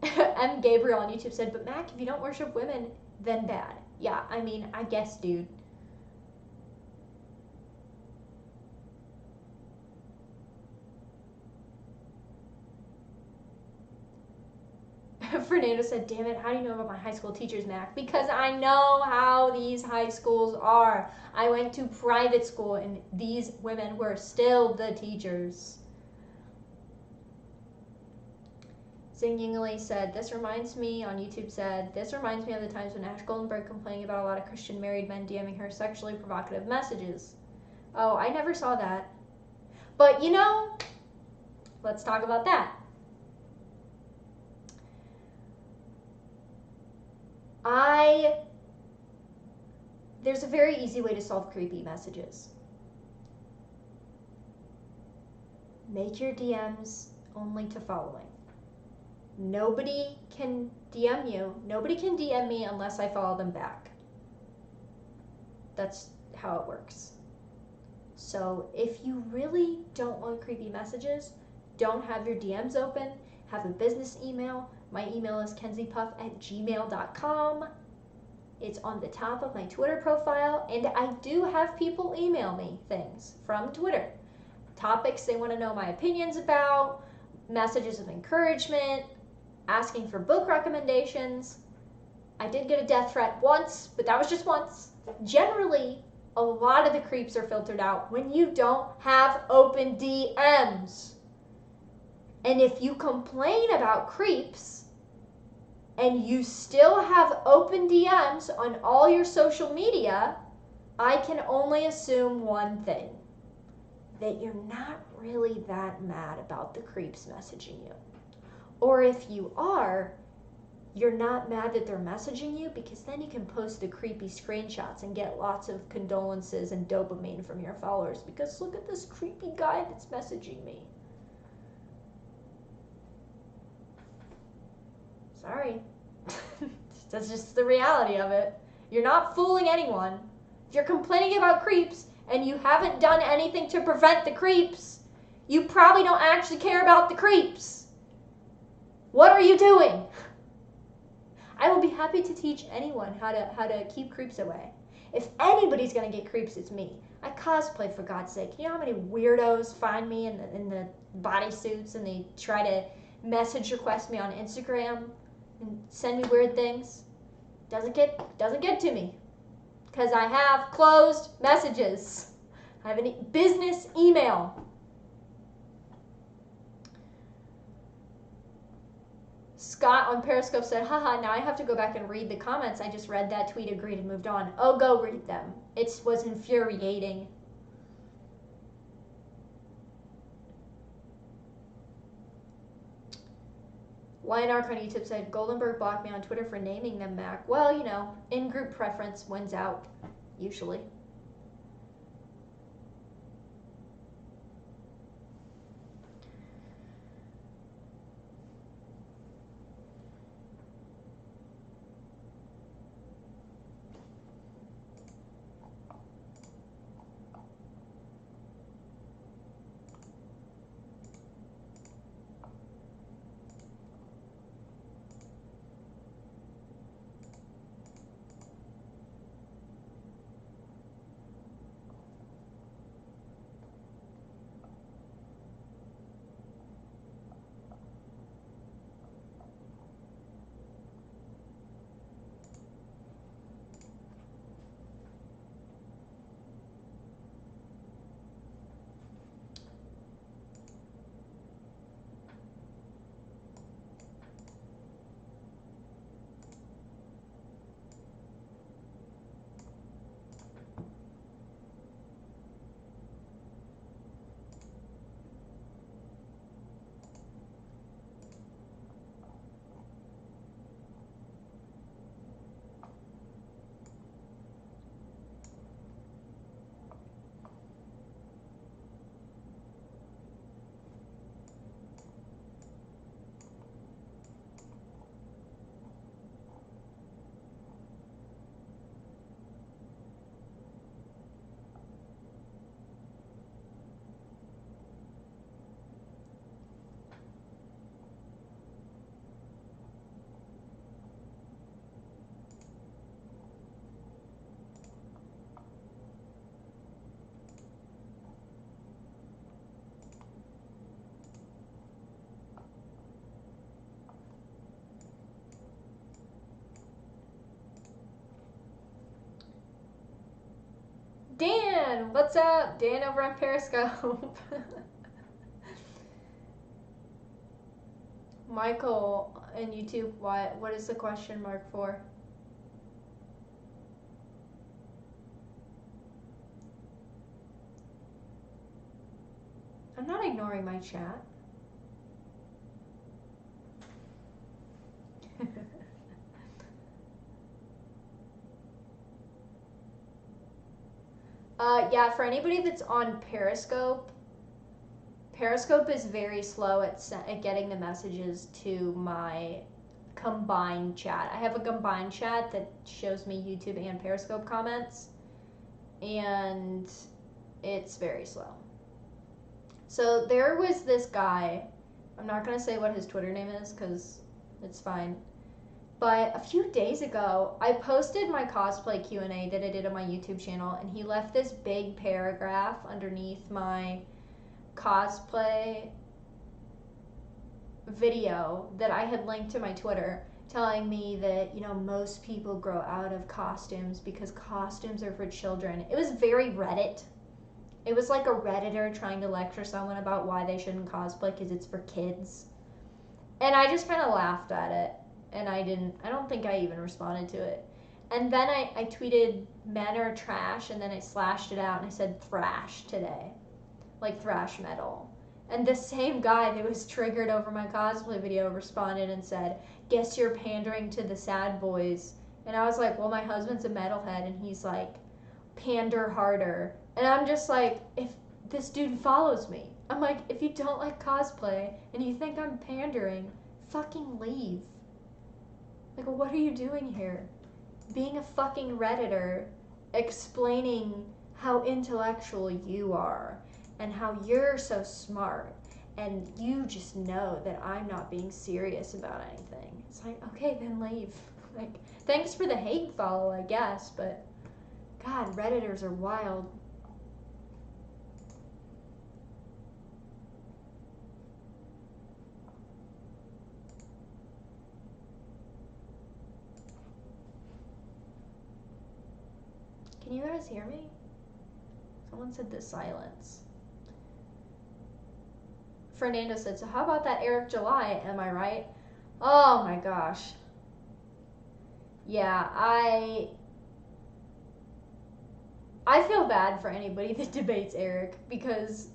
M. Gabriel on YouTube said, but Mac, if you don't worship women, then bad. Yeah, I mean, I guess, dude. Fernando said, damn it, how do you know about my high school teachers, Mac? Because I know how these high schools are. I went to private school, and these women were still the teachers. Sing Yingli said, this reminds me, on YouTube said, this reminds me of the times when Ash Goldenberg complaining about a lot of Christian married men DMing her sexually provocative messages. Oh, I never saw that. But, you know, let's talk about that. There's a very easy way to solve creepy messages. Make your DMs only to following. Nobody can DM you. Nobody can DM me unless I follow them back. That's how it works. So if you really don't want creepy messages, don't have your DMs open. Have a business email. My email is kenziepuff@gmail.com. It's on the top of my Twitter profile, and I do have people email me things from Twitter. topics they want to know my opinions about, messages of encouragement, asking for book recommendations. I did get a death threat once, but that was just once. Generally, a lot of the creeps are filtered out when you don't have open DMs. And if you complain about creeps and you still have open DMs on all your social media, I can only assume one thing: that you're not really that mad about the creeps messaging you. Or if you are, you're not mad that they're messaging you, because then you can post the creepy screenshots and get lots of condolences and dopamine from your followers, because look at this creepy guy that's messaging me. Sorry. That's just the reality of it. You're not fooling anyone. If you're complaining about creeps and you haven't done anything to prevent the creeps, you probably don't actually care about the creeps. What are you doing? I will be happy to teach anyone how to keep creeps away. If anybody's gonna get creeps, it's me. I cosplay, for God's sake. You know how many weirdos find me in the bodysuits and they try to message request me on Instagram and send me weird things? Doesn't get to me, because I have closed messages. I have a business email. Scott on Periscope said, haha, now I have to go back and read the comments. I just read that tweet, agreed, and moved on. Oh, go read them. It was infuriating. Lionark on YouTube said, Goldenberg blocked me on Twitter for naming them Mac. Well, you know, in-group preference wins out, usually. Dan, what's up? Dan over on Periscope. Michael in YouTube, what is the question mark for? I'm not ignoring my chat. Yeah, for anybody that's on Periscope, Periscope is very slow at getting the messages to my combined chat. I have a combined chat that shows me YouTube and Periscope comments, and it's very slow. So there was this guy, I'm not going to say what his Twitter name is because it's fine, but a few days ago, I posted my cosplay Q&A that I did on my YouTube channel, and he left this big paragraph underneath my cosplay video that I had linked to my Twitter telling me that, you know, most people grow out of costumes because costumes are for children. It was very Reddit. It was like a Redditor trying to lecture someone about why they shouldn't cosplay because it's for kids. And I just kind of laughed at it. And I don't think I even responded to it. And then I tweeted, men are trash, and then I slashed it out and I said thrash today. Like thrash metal. And the same guy that was triggered over my cosplay video responded and said, guess you're pandering to the sad boys. And I was like, well, my husband's a metalhead. And he's like, pander harder. And I'm just like, if this dude follows me, I'm like, if you don't like cosplay and you think I'm pandering, fucking leave. Like, what are you doing here? Being a fucking Redditor, explaining how intellectual you are and how you're so smart and you just know that I'm not being serious about anything. It's like, okay, then leave. Like, thanks for the hate follow, I guess, but God, Redditors are wild. Can you guys hear me? Someone said the silence. Fernando said, so how about that Eric July, am I right? Oh my gosh. Yeah, I feel bad for anybody that debates Eric because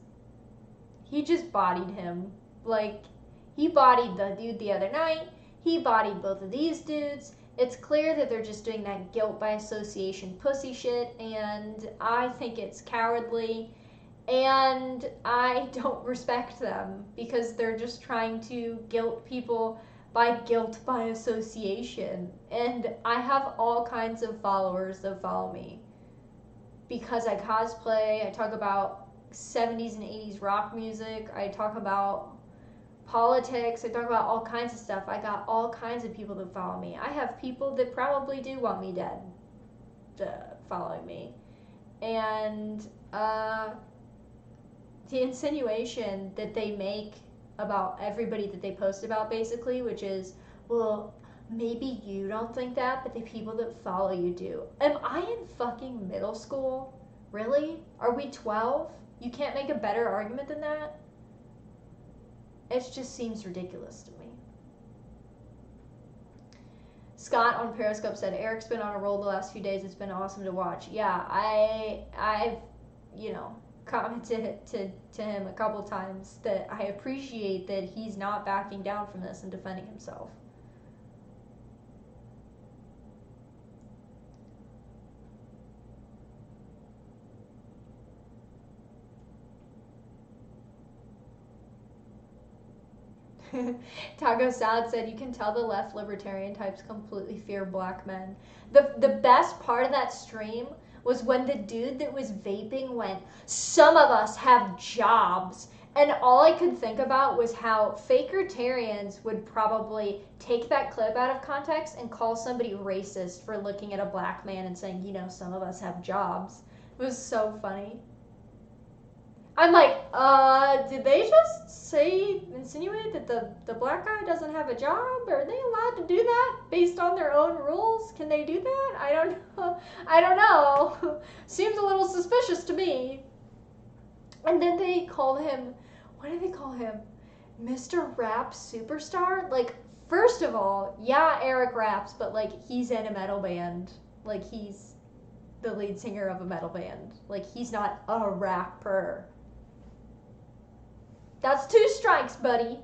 he just bodied him. Like, he bodied the dude the other night. He bodied both of these dudes. It's clear that they're just doing that guilt by association pussy shit, and I think it's cowardly, and I don't respect them because they're just trying to guilt people by guilt by association. And I have all kinds of followers that follow me because I cosplay, I talk about 70s and 80s rock music, I talk about politics, I talk about all kinds of stuff. I got all kinds of people that follow me. I have people that probably do want me dead following me. And the insinuation that they make about everybody that they post about, basically, which is, well, maybe you don't think that, but the people that follow you do. Am I in fucking middle school? Really? Are we 12? You can't make a better argument than that? It just seems ridiculous to me. Scott on Periscope said, Eric's been on a roll the last few days. It's been awesome to watch. Yeah, I've, you know, commented to him a couple times that I appreciate that he's not backing down from this and defending himself. Taco Salad said, you can tell the left libertarian types completely fear black men. The best part of that stream was when the dude that was vaping went, some of us have jobs. And all I could think about was how fakertarians would probably take that clip out of context and call somebody racist for looking at a black man and saying, you know, some of us have jobs. It was so funny. I'm like, did they just insinuate that the black guy doesn't have a job? Are they allowed to do that based on their own rules? Can they do that? I don't know. Seems a little suspicious to me. And then they called him, what did they call him? Mr. Rap Superstar? Like, first of all, yeah, Eric raps, but like, he's in a metal band. Like, he's the lead singer of a metal band. Like, he's not a rapper. That's 2 strikes, buddy.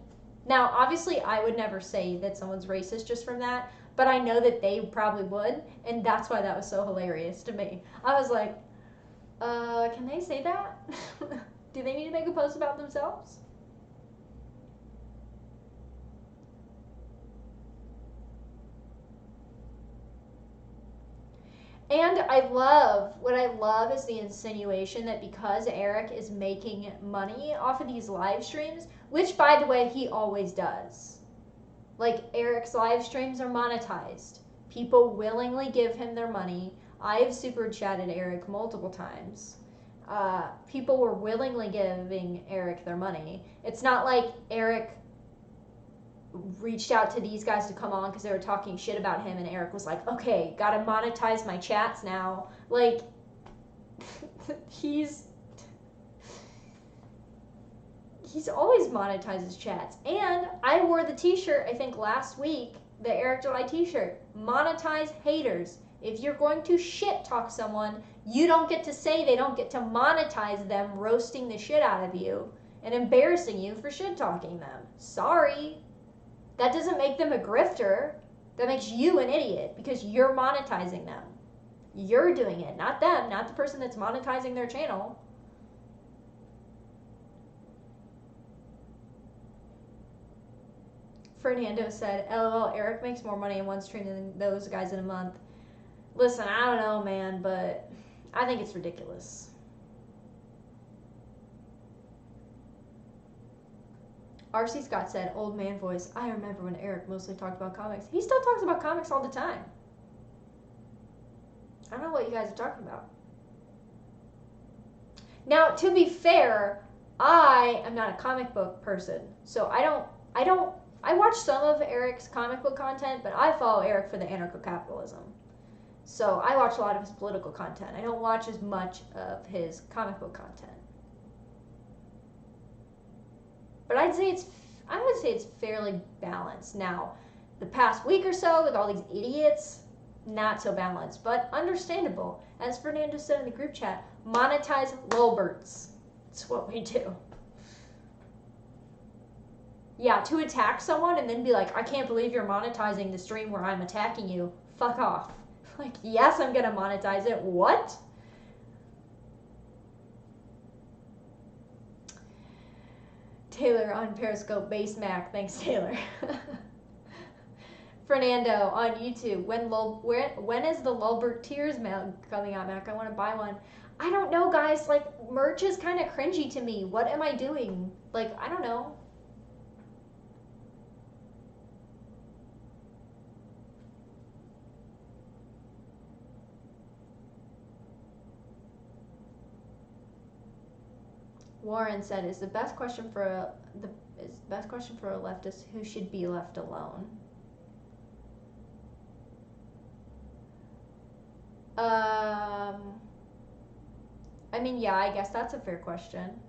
Now, obviously, I would never say that someone's racist just from that, but I know that they probably would, and that's why that was so hilarious to me. I was like, can they say that? Do they need to make a post about themselves? And what I love is the insinuation that because Eric is making money off of these live streams, which, by the way, he always does. Like, Eric's live streams are monetized. People willingly give him their money. I've super chatted Eric multiple times. people were willingly giving Eric their money. It's not like Eric reached out to these guys to come on because they were talking shit about him, and Eric was like, okay, gotta monetize my chats now. Like, he's always monetizes chats. And I wore the t-shirt, I think last week, the Eric July t-shirt. Monetize haters. If you're going to shit talk someone, you don't get to say they don't get to monetize them roasting the shit out of you and embarrassing you for shit talking them. Sorry. That doesn't make them a grifter. That makes you an idiot because you're monetizing them. You're doing it, not them, not the person that's monetizing their channel. Fernando said, LOL, Eric makes more money in one stream than those guys in a month. Listen, I don't know, man, but I think it's ridiculous. RC Scott said, old man voice, I remember when Eric mostly talked about comics. He still talks about comics all the time. I don't know what you guys are talking about. Now, to be fair, I am not a comic book person, so I watch some of Eric's comic book content, but I follow Eric for the anarcho-capitalism. So I watch a lot of his political content. I don't watch as much of his comic book content. But I would say it's fairly balanced. Now, the past week or so with all these idiots, not so balanced, but understandable. As Fernando said in the group chat, monetize lulberts. It's what we do. Yeah, to attack someone and then be like, I can't believe you're monetizing the stream where I'm attacking you. Fuck off. Like, yes, I'm gonna monetize it. What? Taylor on Periscope, base Mac. Thanks, Taylor. Fernando on YouTube. When is the Lulbert Tears mail coming out, Mac? I want to buy one. I don't know, guys. Like, merch is kind of cringy to me. What am I doing? Like, I don't know. Warren said, "Is the best question for a leftist who should be left alone?" I mean, yeah, I guess that's a fair question.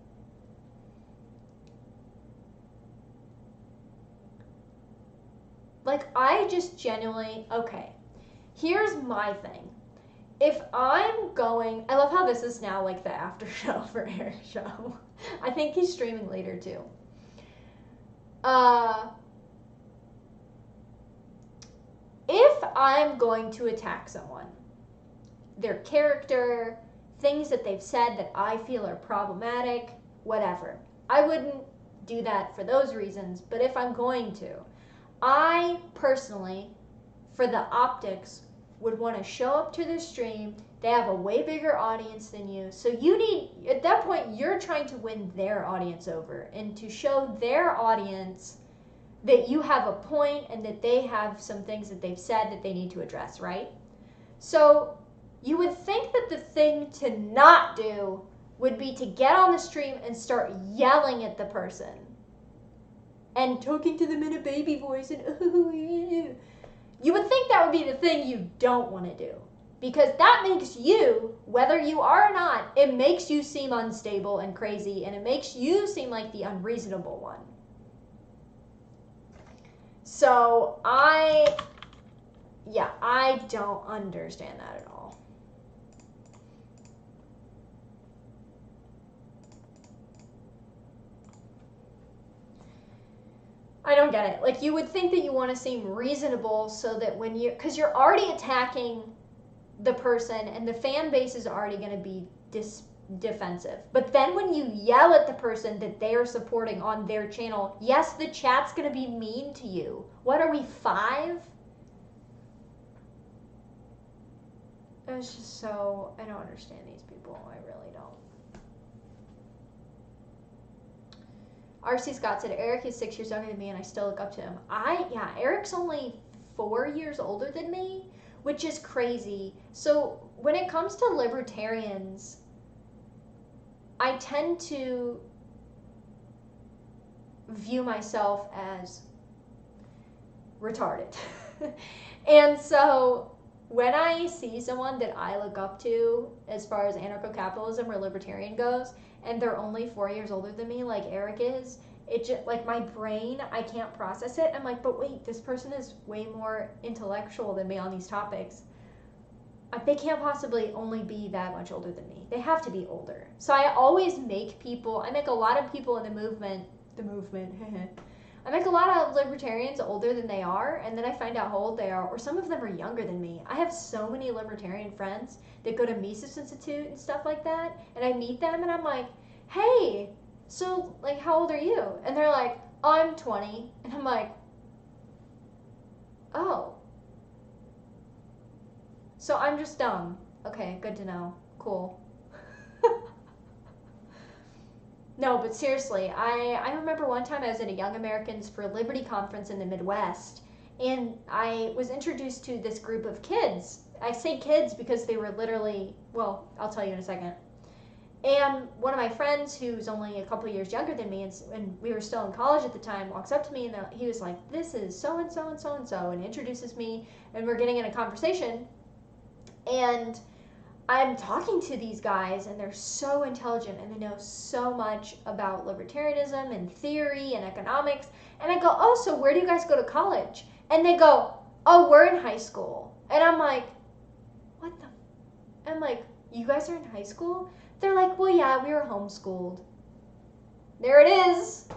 Like, I just genuinely, okay, here's my thing. If I'm going, I love how this is now like the after show for Eric's show. I think he's streaming later too. If I'm going to attack someone, their character, things that they've said that I feel are problematic, whatever, I wouldn't do that for those reasons. But if I'm going to, I personally, for the optics, would want to show up to the stream. They have a way bigger audience than you. So you need, at that point, you're trying to win their audience over and to show their audience that you have a point and that they have some things that they've said that they need to address, right? So you would think that the thing to not do would be to get on the stream and start yelling at the person and talking to them in a baby voice and you would think that would be the thing you don't want to do, because that makes you, whether you are or not, it makes you seem unstable and crazy, and it makes you seem like the unreasonable one. So I don't understand that at all. I don't get it. Like, you would think that you want to seem reasonable so that when you, because you're already attacking the person and the fan base is already going to be defensive. But then when you yell at the person that they are supporting on their channel, yes, the chat's going to be mean to you. What are we, 5? It's just so, I don't understand these people. I really don't. RC Scott said, Eric is 6 years younger than me and I still look up to him. Yeah, Eric's only 4 years older than me, which is crazy. So when it comes to libertarians, I tend to view myself as retarded. And so when I see someone that I look up to as far as anarcho-capitalism or libertarian goes, and they're only 4 years older than me, like Eric is, it just, like, my brain, I can't process it. I'm like, but wait, this person is way more intellectual than me on these topics. They can't possibly only be that much older than me. They have to be older. So I always make a lot of people in the movement, I make a lot of libertarians older than they are, and then I find out how old they are, or some of them are younger than me. I have so many libertarian friends that go to Mises Institute and stuff like that, and I meet them and I'm like, hey, so, like, how old are you? And they're like, oh, I'm 20. And I'm like, oh. So I'm just dumb. Okay, good to know. Cool. No, but seriously, I remember one time I was at a Young Americans for Liberty conference in the Midwest, and I was introduced to this group of kids. I say kids because they were literally, well, I'll tell you in a second. And one of my friends, who's only a couple years younger than me, and we were still in college at the time, walks up to me and he was like, this is so-and-so and so-and-so, and introduces me, and we're getting in a conversation. And I'm talking to these guys, and they're so intelligent, and they know so much about libertarianism and theory and economics. And I go, oh, so where do you guys go to college? And they go, oh, we're in high school. And I'm like, what the? I'm like, you guys are in high school? They're like, well, yeah, we were homeschooled. There it is.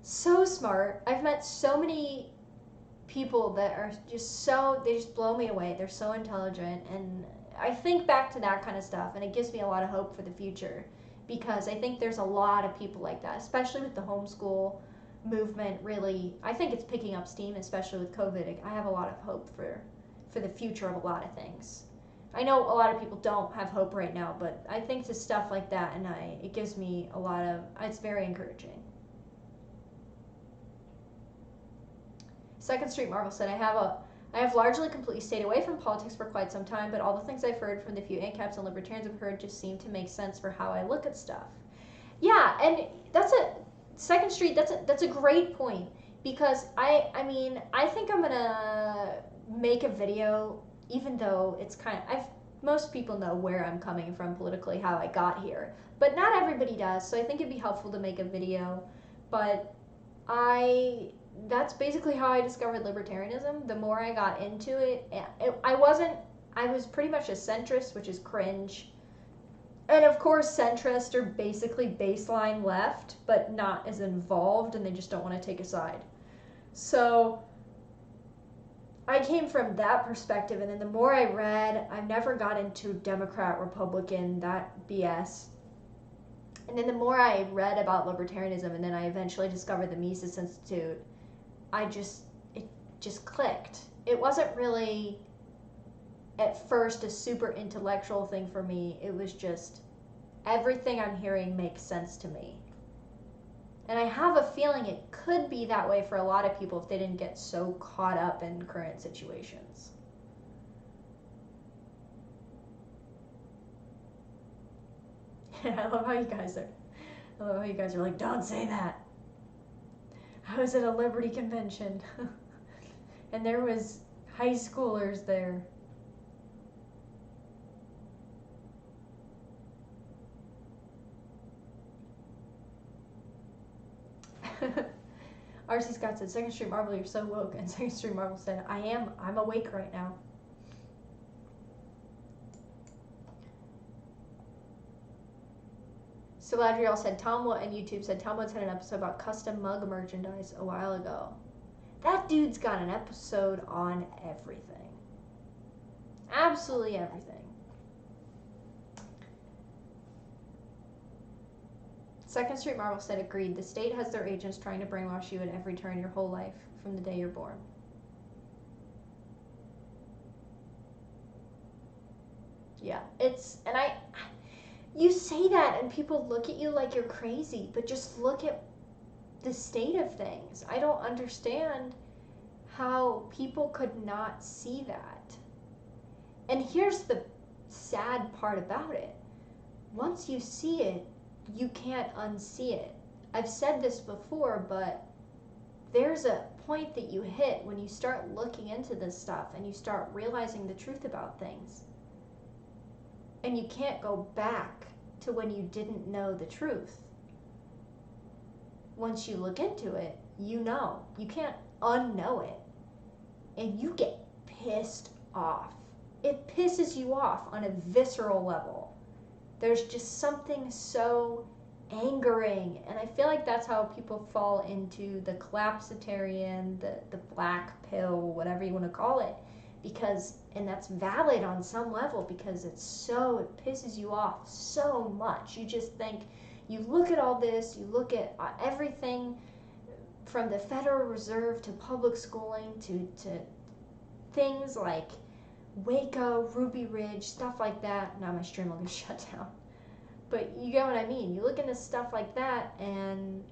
So smart. I've met so many people that are just they just blow me away. They're so intelligent, and I think back to that kind of stuff, and it gives me a lot of hope for the future, because I think there's a lot of people like that, especially with the homeschool movement. Really, I think it's picking up steam, especially with COVID. I have a lot of hope for the future of a lot of things. I know a lot of people don't have hope right now, but I think to stuff like that, and it gives me a lot of, it's very encouraging. Second Street Marvel said, I have largely completely stayed away from politics for quite some time, but all the things I've heard from the few ANCAPs and libertarians I've heard just seem to make sense for how I look at stuff. Yeah, and Second Street, that's a great point, because I mean, I think I'm gonna make a video, even though it's most people know where I'm coming from politically, how I got here, but not everybody does, so I think it'd be helpful to make a video. But that's basically how I discovered libertarianism. The more I got into it, I was pretty much a centrist, which is cringe. And of course, centrists are basically baseline left, but not as involved, and they just don't want to take a side. So I came from that perspective, and then the more I read, I never got into Democrat, Republican, that BS. And then the more I read about libertarianism, and then I eventually discovered the Mises Institute, it just clicked. It wasn't really, at first, a super intellectual thing for me. It was just, everything I'm hearing makes sense to me. And I have a feeling it could be that way for a lot of people if they didn't get so caught up in current situations. I love how you guys are like, don't say that. I was at a Liberty convention and there was high schoolers there. RC Scott said, Second Street Marvel, you're so woke. And Second Street Marvel said, I'm awake right now. So Adriel said, and YouTube said, Tom Woods had an episode about custom mug merchandise a while ago. That dude's got an episode on everything. Absolutely everything. Second Street Marvel said, agreed. The state has their agents trying to brainwash you at every turn your whole life, from the day you're born. Yeah, you say that and people look at you like you're crazy, but just look at the state of things. I don't understand how people could not see that. And here's the sad part about it. once you see it, you can't unsee it. I've said this before, but there's a point that you hit when you start looking into this stuff and you start realizing the truth about things. And you can't go back to when you didn't know the truth. Once you look into it, you know. You can't unknow it. And you get pissed off. It pisses you off on a visceral level. There's just something so angering, and I feel like that's how people fall into the collapsitarian, the black pill, whatever you want to call it, because, and that's valid on some level, because it pisses you off so much. You just think, you look at all this, you look at everything from the Federal Reserve to public schooling to things like Waco, Ruby Ridge, stuff like that. Now my stream will get shut down. But you get what I mean. You look into stuff like that and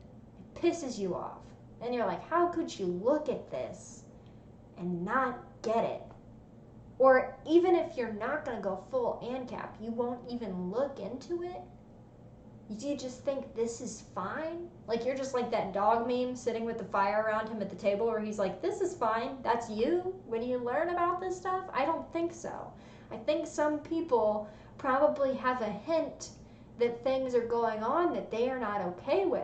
it pisses you off. And you're like, how could you look at this and not get it? Or even if you're not going to go full ANCAP, you won't even look into it? You just think this is fine? Like you're just like that dog meme sitting with the fire around him at the table where he's like, this is fine. That's you when you learn about this stuff? I don't think so. I think some people probably have a hint that things are going on that they are not okay with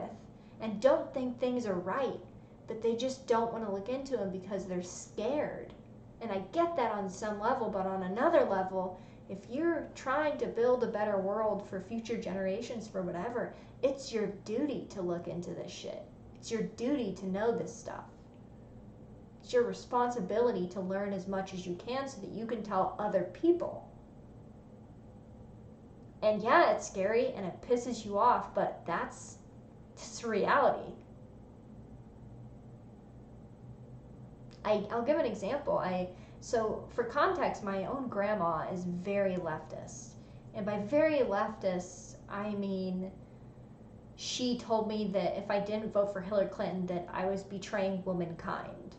and don't think things are right, but they just don't want to look into them because they're scared. And I get that on some level, but on another level, if you're trying to build a better world for future generations, for whatever, it's your duty to look into this shit. It's your duty to know this stuff. It's your responsibility to learn as much as you can so that you can tell other people. And yeah, it's scary and it pisses you off, but that's just reality. I'll give an example. So for context, my own grandma is very leftist. And by very leftist, I mean she told me that if I didn't vote for Hillary Clinton, that I was betraying womankind.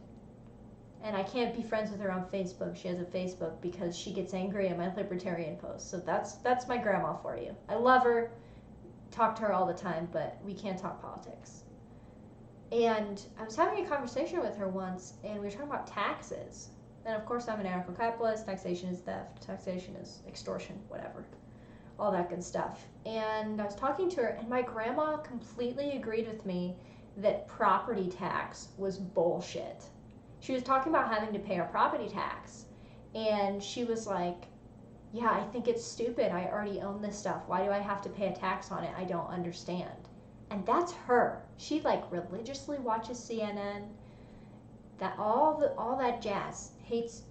And I can't be friends with her on Facebook. She has a Facebook because she gets angry at my libertarian posts. So that's my grandma for you. I love her, talk to her all the time, but we can't talk politics. And I was having a conversation with her once, and we were talking about taxes. And of course, I'm an anarcho-capitalist. Taxation is theft. Taxation is extortion, whatever. All that good stuff. And I was talking to her, and my grandma completely agreed with me that property tax was bullshit. She was talking about having to pay our property tax. And she was like, yeah, I think it's stupid. I already own this stuff. Why do I have to pay a tax on it? I don't understand. And that's her. She like religiously watches CNN. That all that jazz. Hates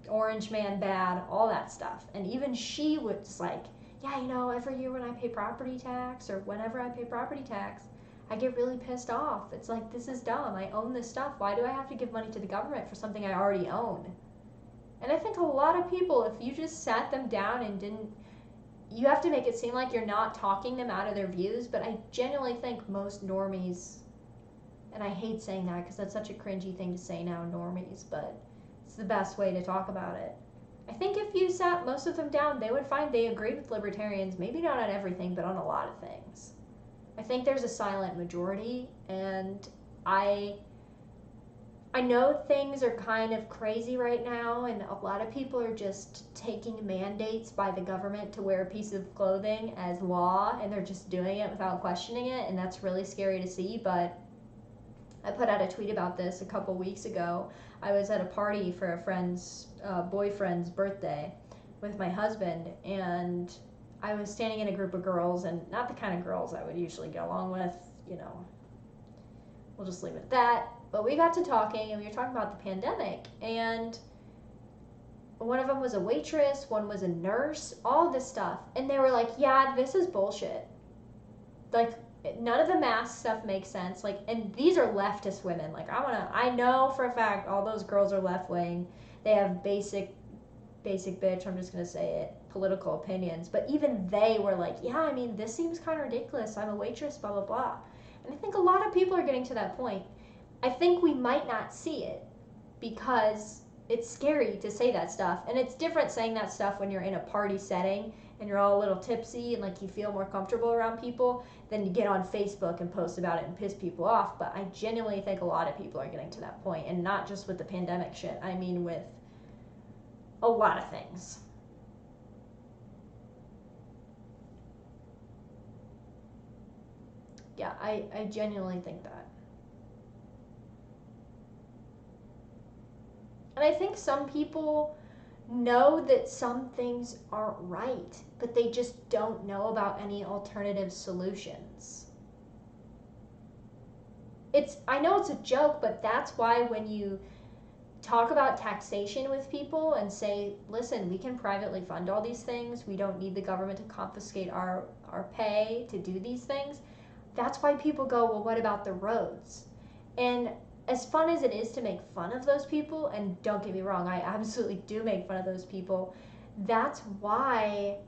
Orange Man bad, all that stuff. And even she was like, yeah, you know, every year when I pay property tax or whenever I pay property tax, I get really pissed off. It's like, this is dumb. I own this stuff. Why do I have to give money to the government for something I already own? And I think a lot of people, if you just sat them down and didn't, you have to make it seem like you're not talking them out of their views, but I genuinely think most normies, and I hate saying that because that's such a cringy thing to say now, normies, but it's the best way to talk about it. I think if you sat most of them down, they would find they agree with libertarians, maybe not on everything, but on a lot of things. I think there's a silent majority, and I know things are kind of crazy right now, and a lot of people are just taking mandates by the government to wear a piece of clothing as law, and they're just doing it without questioning it, and that's really scary to see. But I put out a tweet about this a couple weeks ago. I was at a party for a friend's boyfriend's birthday with my husband, and I was standing in a group of girls, and not the kind of girls I would usually get along with, you know, we'll just leave it at that. But we got to talking, and we were talking about the pandemic, and one of them was a waitress, one was a nurse, all this stuff, and they were like, yeah, this is bullshit. Like, none of the mask stuff makes sense. Like, and these are leftist women. Like, I know for a fact all those girls are left-wing. They have basic bitch, I'm just going to say it, political opinions. But even they were like, yeah, I mean, this seems kind of ridiculous. I'm a waitress, blah, blah, blah. And I think a lot of people are getting to that point. I think we might not see it because it's scary to say that stuff. And it's different saying that stuff when you're in a party setting and you're all a little tipsy and like you feel more comfortable around people, then you get on Facebook and post about it and piss people off. But I genuinely think a lot of people are getting to that point, and not just with the pandemic shit. I mean with a lot of things. Yeah, I genuinely think that. And I think some people know that some things aren't right, but they just don't know about any alternative solutions. I know it's a joke, but that's why when you talk about taxation with people and say, listen, we can privately fund all these things, we don't need the government to confiscate our pay to do these things, that's why people go, well, what about the roads? And as fun as it is to make fun of those people, and don't get me wrong, I absolutely do make fun of those people, that's why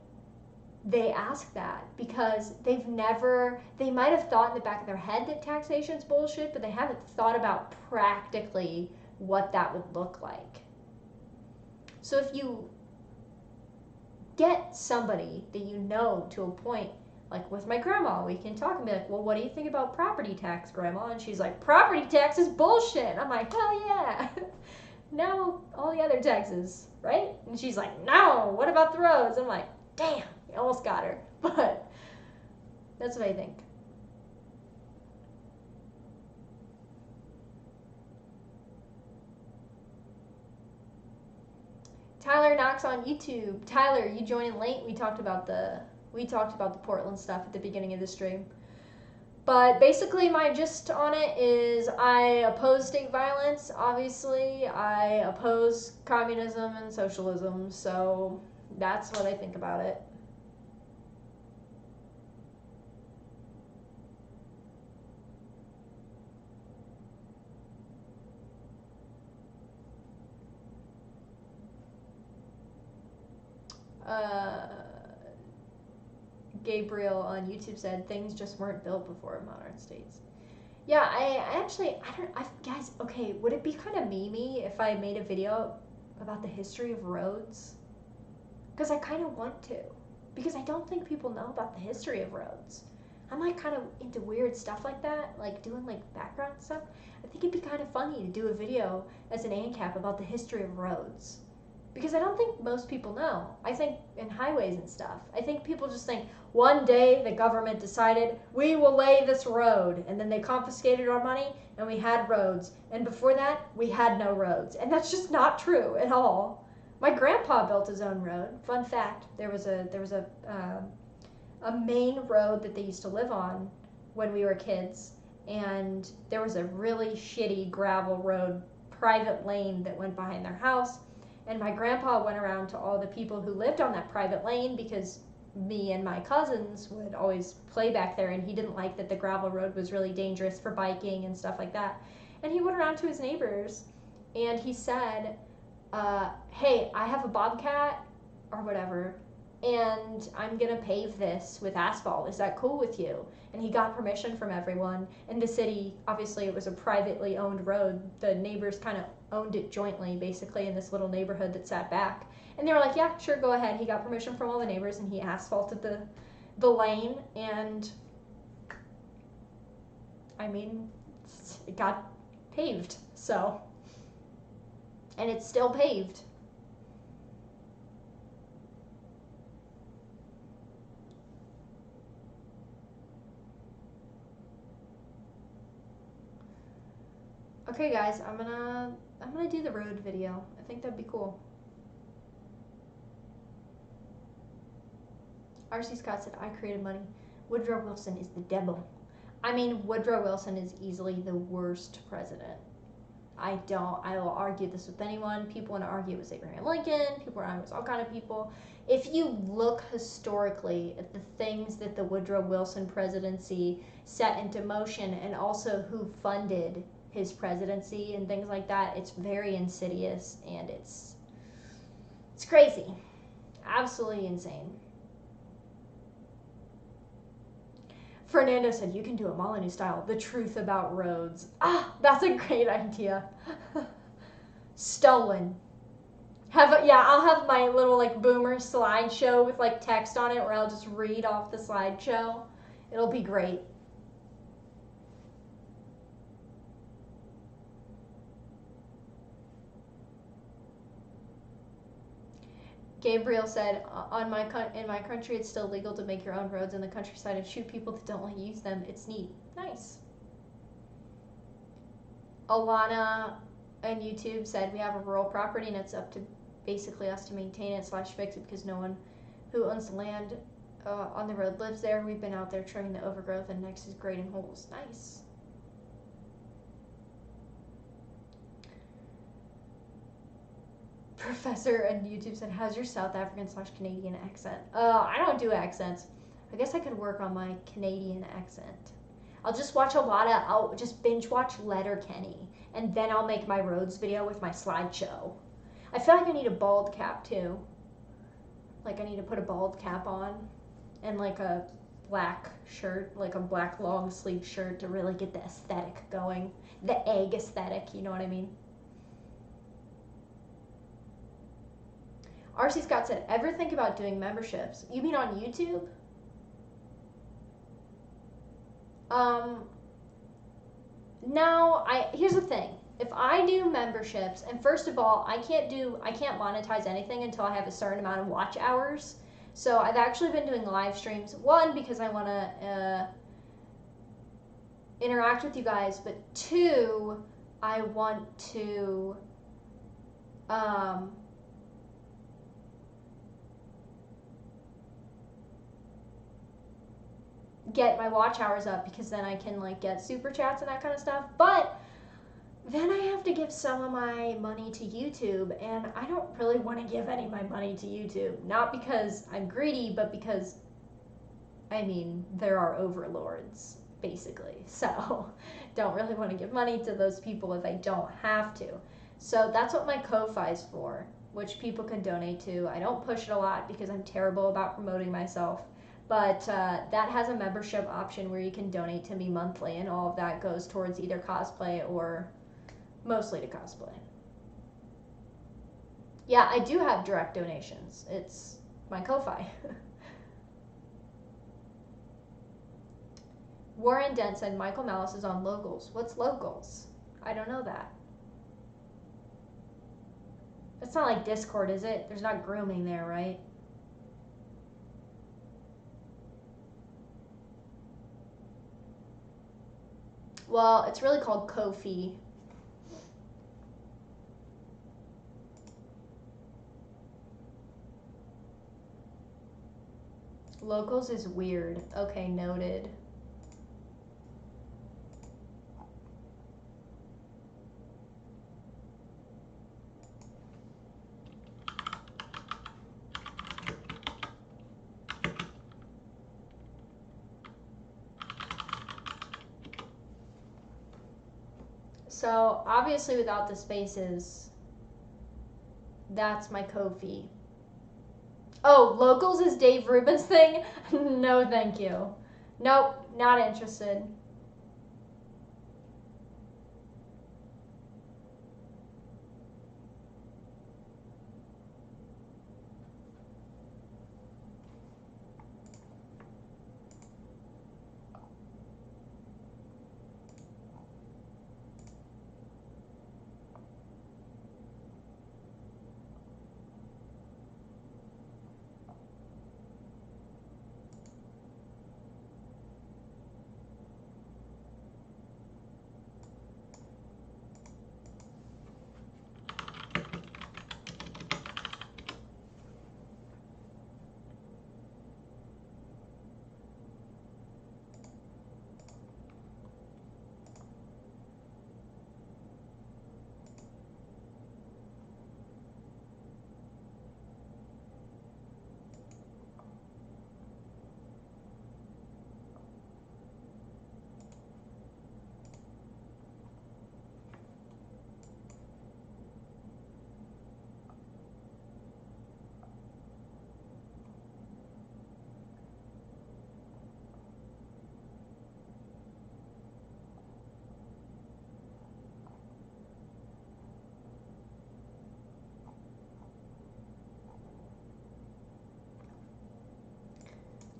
they ask that, because they might have thought in the back of their head that taxation's bullshit, but they haven't thought about practically what that would look like. So if you get somebody that you know to a point, like with my grandma, we can talk and be like, well, what do you think about property tax, Grandma? And she's like, property tax is bullshit. And I'm like, hell yeah. Now all the other taxes, right? And she's like, no, what about the roads? I'm like, damn, you almost got her. But that's what I think. Tyler Knox on YouTube. Tyler, you joined late. We talked about the Portland stuff at the beginning of the stream. But basically my gist on it is I oppose state violence, obviously. I oppose communism and socialism, so that's what I think about it. Gabriel on YouTube said things just weren't built before modern states. Yeah, guys, okay, would it be kind of memey if I made a video about the history of roads? Because I kind of want to. Because I don't think people know about the history of roads. I'm like kind of into weird stuff like that, like doing like background stuff. I think it'd be kind of funny to do a video as an ANCAP about the history of roads. Because I don't think most people know. I think in highways and stuff, I think people just think one day the government decided we will lay this road, and then they confiscated our money and we had roads. And before that, we had no roads. And that's just not true at all. My grandpa built his own road. Fun fact, there was a main road that they used to live on when we were kids, and there was a really shitty gravel road, private lane that went behind their house. And my grandpa went around to all the people who lived on that private lane, because me and my cousins would always play back there, and he didn't like that the gravel road was really dangerous for biking and stuff like that. And he went around to his neighbors and he said, hey, I have a bobcat or whatever, and I'm gonna pave this with asphalt. Is that cool with you? And he got permission from everyone. In the city, obviously it was a privately owned road. The neighbors kind of owned it jointly, basically, in this little neighborhood that sat back. And they were like, yeah, sure, go ahead. He got permission from all the neighbors, and he asphalted the lane, and I mean, it got paved, so. And it's still paved. Okay, guys, I'm gonna do the road video. I think that'd be cool. R.C. Scott said, I created money. Woodrow Wilson is the devil. I mean, Woodrow Wilson is easily the worst president. I will argue this with anyone. People want to argue it with Abraham Lincoln. People want to argue with all kind of people. If you look historically at the things that the Woodrow Wilson presidency set into motion, and also who funded his presidency and things like that, it's very insidious, and it's crazy. Absolutely insane. Fernando said, you can do a Molyneux style, the truth about roads. Ah, that's a great idea. Stolen. I'll have my little like boomer slideshow with like text on it where I'll just read off the slideshow. It'll be great. Gabriel said, in my country, it's still legal to make your own roads in the countryside and shoot people that don't want to use them. It's neat. Nice. Alana on YouTube said, we have a rural property and it's up to basically us to maintain it / fix it because no one who owns the land on the road lives there. We've been out there trimming the overgrowth and next is grading holes. Nice. Professor on YouTube said, how's your South African / Canadian accent? I don't do accents. I guess I could work on my Canadian accent. I'll just watch I'll just binge watch Letterkenny, and then I'll make my roads video with my slideshow. I feel like I need a bald cap too. Like I need to put a bald cap on, and like a black shirt, like a black long sleeve shirt to really get the aesthetic going. The egg aesthetic, you know what I mean? RC Scott said, ever think about doing memberships? You mean on YouTube? No, here's the thing. If I do memberships, and first of all, I can't monetize anything until I have a certain amount of watch hours. So I've actually been doing live streams. One, because I want to interact with you guys, but two, I want to get my watch hours up because then I can like get super chats and that kind of stuff. But then I have to give some of my money to YouTube, and I don't really want to give any of my money to YouTube. Not because I'm greedy, but because, I mean, there are overlords, basically. So don't really want to give money to those people if I don't have to. So that's what my Ko-Fi is for, which people can donate to. I don't push it a lot because I'm terrible about promoting myself. But that has a membership option where you can donate to me monthly, and all of that goes towards either cosplay or mostly to cosplay. Yeah, I do have direct donations. It's my Ko-Fi. Warren Dent said Michael Malice is on Locals. What's Locals? I don't know that. It's not like Discord, is it? There's not grooming there, right? Well, it's really called Ko-Fi. Locals is weird. Okay, noted. So obviously without the spaces, that's my Ko-Fi. Oh, Locals is Dave Rubin's thing? No, thank you. Nope, not interested.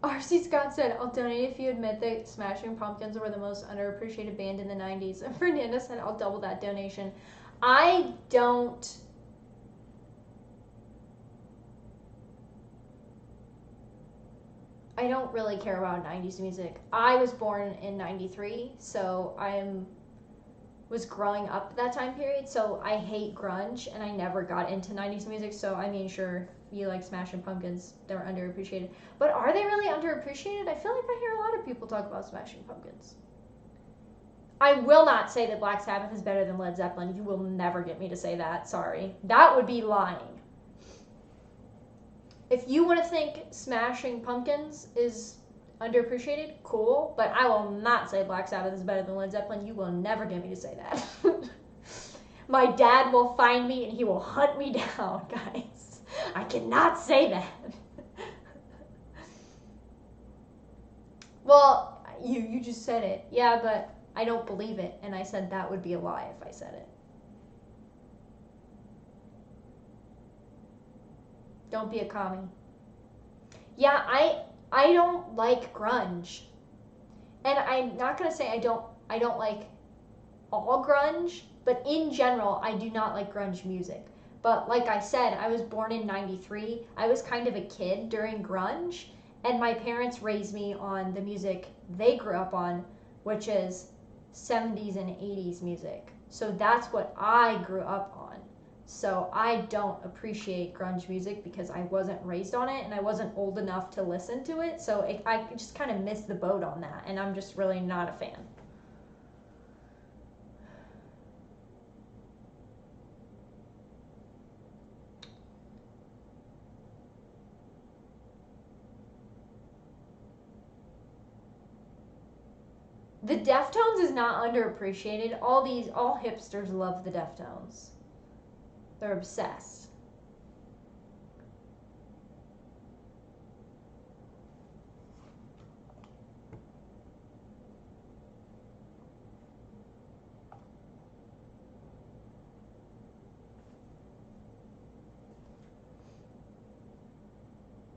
R.C. Scott said, I'll donate if you admit that Smashing Pumpkins were the most underappreciated band in the 90s. And Fernanda said, I'll double that donation. I don't really care about 90s music. I was born in 93, so was growing up at that time period, so I hate grunge, and I never got into 90s music, so I mean, sure, you like Smashing Pumpkins, they're underappreciated. But are they really underappreciated? I feel like I hear a lot of people talk about Smashing Pumpkins. I will not say that Black Sabbath is better than Led Zeppelin. You will never get me to say that, sorry. That would be lying. If you want to think Smashing Pumpkins is underappreciated, cool, but I will not say Black Sabbath is better than Led Zeppelin. You will never get me to say that. My dad will find me and he will hunt me down, guys. I cannot say that. Well, you just said it. Yeah, but I don't believe it, and I said that would be a lie if I said it. Don't be a commie. Yeah, I don't like grunge. And I'm not going to say I don't like all grunge, but in general, I do not like grunge music. But like I said, I was born in 93. I was kind of a kid during grunge, and my parents raised me on the music they grew up on, which is 70s and 80s music. So that's what I grew up on. So I don't appreciate grunge music because I wasn't raised on it and I wasn't old enough to listen to it. So I just kind of missed the boat on that, and I'm just really not a fan. The Deftones is not underappreciated. All hipsters love the Deftones. They're obsessed.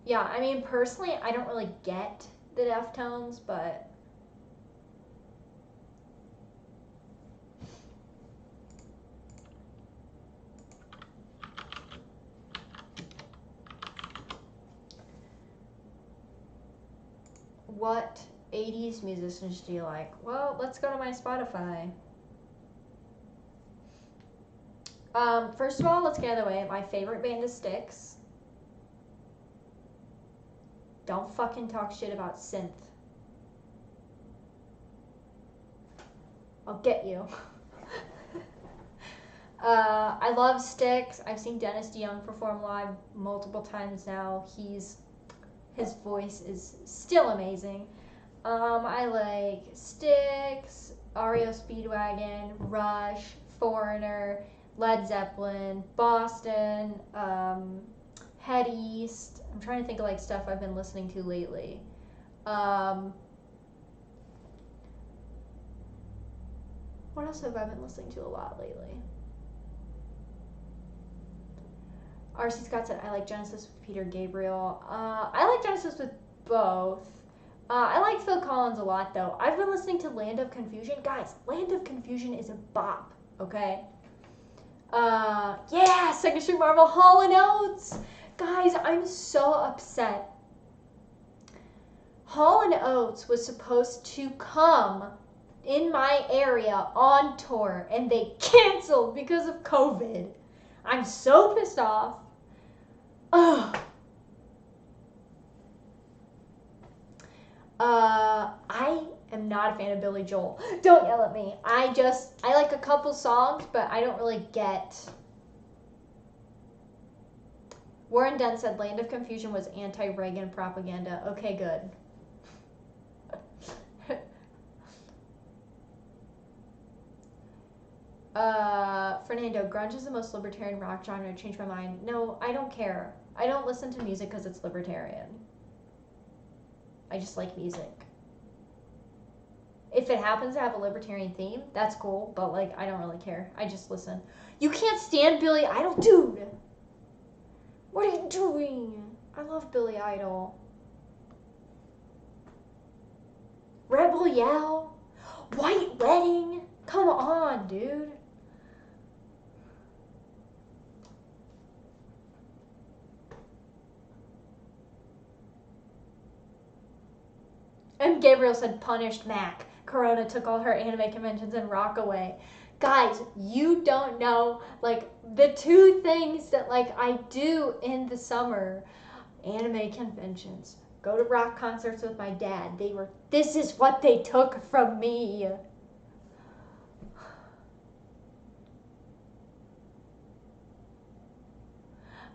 Yeah, I mean, personally, I don't really get the Deftones, but what 80s musicians do you like? Well, let's go to my Spotify. First of all, let's get out of the way. My favorite band is Styx. Don't fucking talk shit about synth. I'll get you. I love Styx. I've seen Dennis DeYoung perform live multiple times now. His voice is still amazing. I like Styx, REO Speedwagon, Rush, Foreigner, Led Zeppelin, Boston, Head East. I'm trying to think of like stuff I've been listening to lately. What else have I been listening to a lot lately? R.C. Scott said, I like Genesis with Peter Gabriel. I like Genesis with both. I like Phil Collins a lot, though. I've been listening to Land of Confusion. Guys, Land of Confusion is a bop, okay? Yeah, Second Street Marvel, Hall & Oates. Guys, I'm so upset. Hall & Oates was supposed to come in my area on tour, and they canceled because of COVID. I'm so pissed off. Ugh. I am not a fan of Billy Joel. Don't yell at me. I like a couple songs, but I don't really get. Warren Dunn said Land of Confusion was anti-Reagan propaganda. Okay, good. Fernando, grunge is the most libertarian rock genre. Changed my mind. No, I don't care. I don't listen to music because it's libertarian. I just like music. If it happens to have a libertarian theme, that's cool, but like I don't really care. I just listen. You can't stand Billy Idol? Dude! What are you doing? I love Billy Idol. Rebel Yell, White Wedding. Come on, dude. And Gabriel said, punished Mac. Corona took all her anime conventions and rock away. Guys, you don't know, like, the two things that, like, I do in the summer. Anime conventions. Go to rock concerts with my dad. This is what they took from me.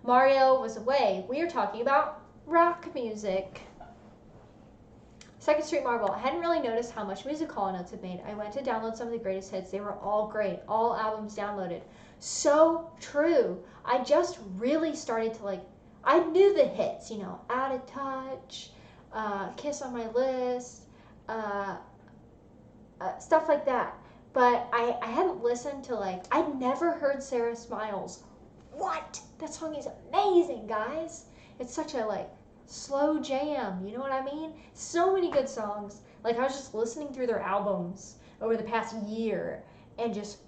Mario was away. We are talking about rock music. Second Street Marble. I hadn't really noticed how much music Hall Notes had made. I went to download some of the greatest hits. They were all great. All albums downloaded. So true. I just really started to, like, I knew the hits, you know, Out of Touch, Kiss on My List, stuff like that. But I hadn't listened to, like, I'd never heard Sarah Smiles. What? That song is amazing, guys. It's such a, like, slow jam, you know what I mean? So many good songs. Like, I was just listening through their albums over the past year and just...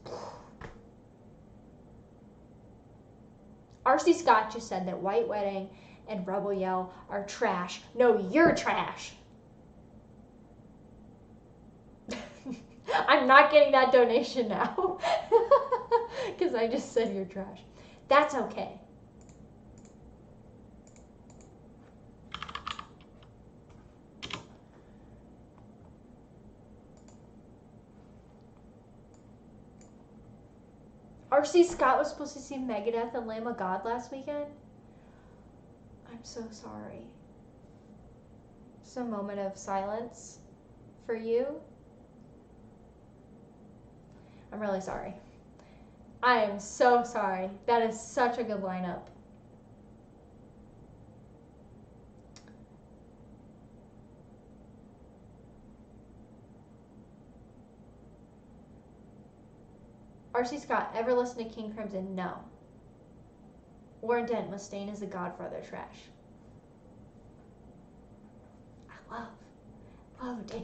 R.C. Scott just said that White Wedding and Rebel Yell are trash. No, you're trash. I'm not getting that donation now because I just said you're trash. That's okay. R.C. Scott was supposed to see Megadeth and Lamb of God last weekend. I'm so sorry. Just a moment of silence for you. I'm really sorry. I am so sorry. That is such a good lineup. R.C. Scott, ever listen to King Crimson? No. Warren Dent, Mustaine is the Godfather trash. I love Dave.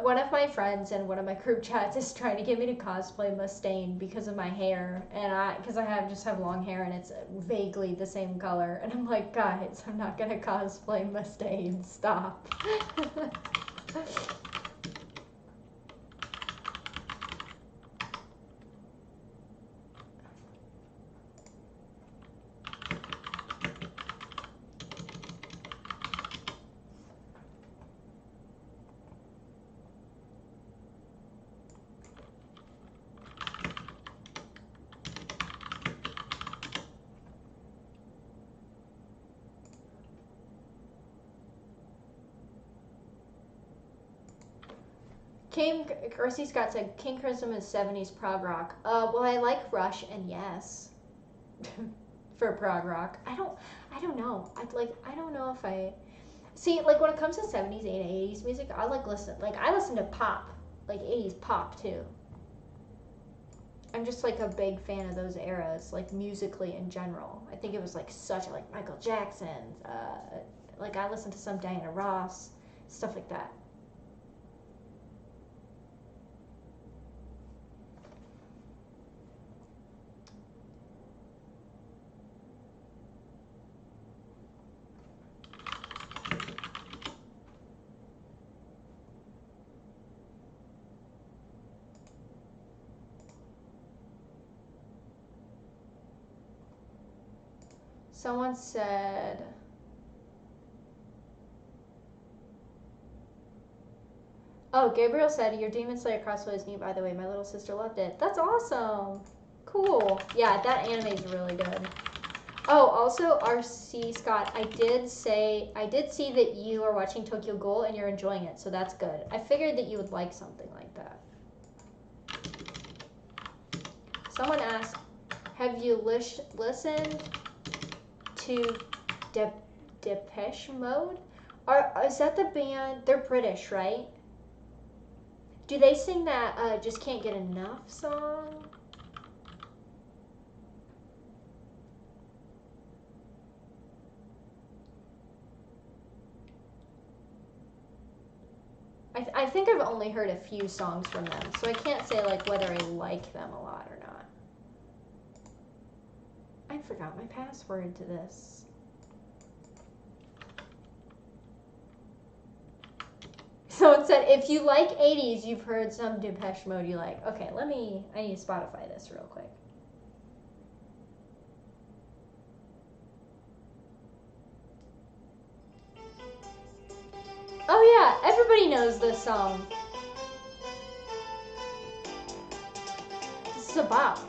One of my friends in one of my group chats is trying to get me to cosplay Mustaine because of my hair, and because I just have long hair and it's vaguely the same color, and I'm like, guys, I'm not gonna cosplay Mustaine. Stop. R.C. Scott said King Crimson is 70s prog rock. Well, I like Rush and Yes for prog rock. I don't know. I don't know if I see, like, when it comes to 70s and 80s music, I listen to pop, like 80s pop too. I'm just like a big fan of those eras, like musically in general. I think it was like such a, like Michael Jackson. Like I listened to some Diana Ross, stuff like that. Someone said, oh, Gabriel said, your Demon Slayer cosplay is neat, by the way. My little sister loved it. That's awesome. Cool. Yeah, that anime is really good. Oh, also, R.C. Scott, I did see that you are watching Tokyo Ghoul and you're enjoying it, so that's good. I figured that you would like something like that. Someone asked, have you listened to Depeche Mode? Is that the band? They're British, right? Do they sing that Just Can't Get Enough song? I think I've only heard a few songs from them, so I can't say like whether I like them a lot or not. I forgot my password to this. Someone said, if you like 80s, you've heard some Depeche Mode you like. Okay, I need to Spotify this real quick. Oh yeah, everybody knows this song. This is a bop.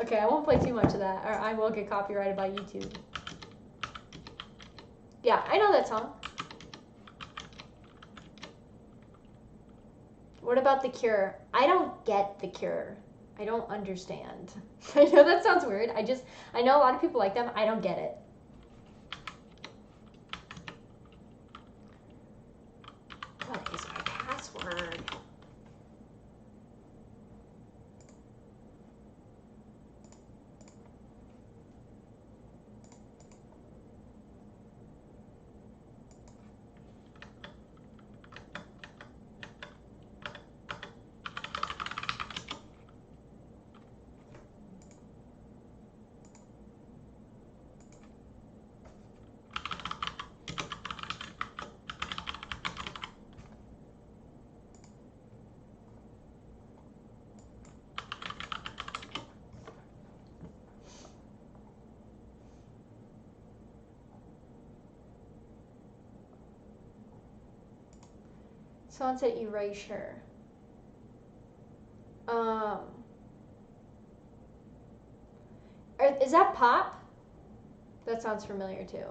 Okay, I won't play too much of that, or I will get copyrighted by YouTube. Yeah, I know that song. What about The Cure? I don't get The Cure. I don't understand. I know that sounds weird. I know a lot of people like them. I don't get it. What is my password? Someone said erasure. Is that pop? That sounds familiar too.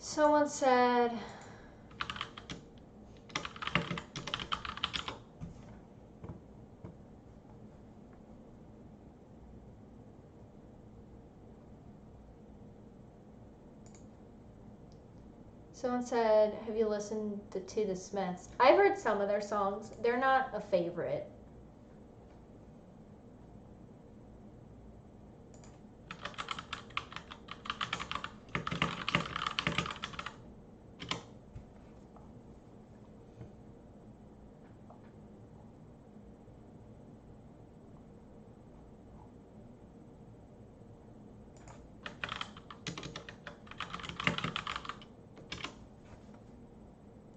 Someone said, have you listened to the Smiths? I've heard some of their songs. They're not a favorite.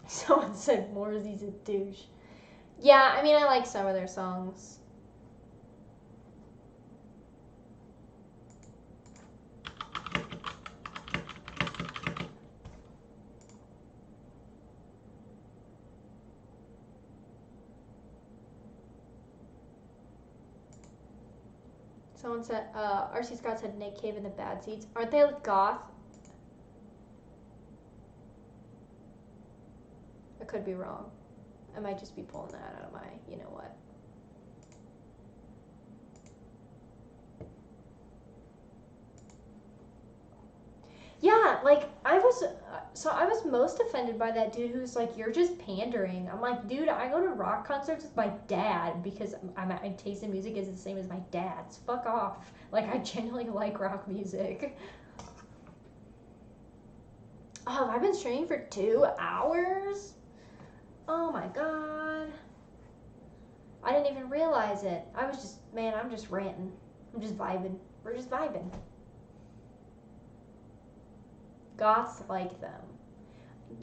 Someone said Morrissey's a douche. Yeah, I mean, I like some of their songs. Someone said, RC Scott said Nick Cave and the Bad Seeds. Aren't they like goth? I could be wrong. I might just be pulling that out of my, you know what. Yeah, like I was most offended by that dude who's like, you're just pandering. I'm like, dude, I go to rock concerts with my dad because my taste in music is the same as my dad's. Fuck off. Like, I genuinely like rock music. Oh, have I been streaming for 2 hours? Oh my god. I didn't even realize it. I'm just ranting. I'm just vibing. We're just vibing. Goths like them.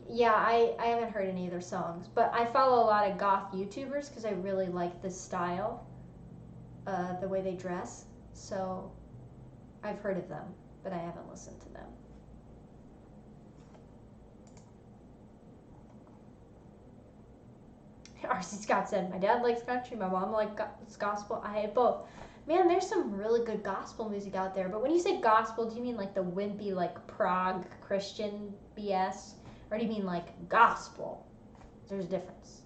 Yeah, I haven't heard any of their songs, but I follow a lot of goth YouTubers because I really like this style, the way they dress. So I've heard of them, but I haven't listened to them. RC Scott said, my dad likes country, my mom likes gospel. I hate both. Man, there's some really good gospel music out there. But when you say gospel, do you mean like the wimpy, like Prague Christian BS? Or do you mean like gospel? There's a difference.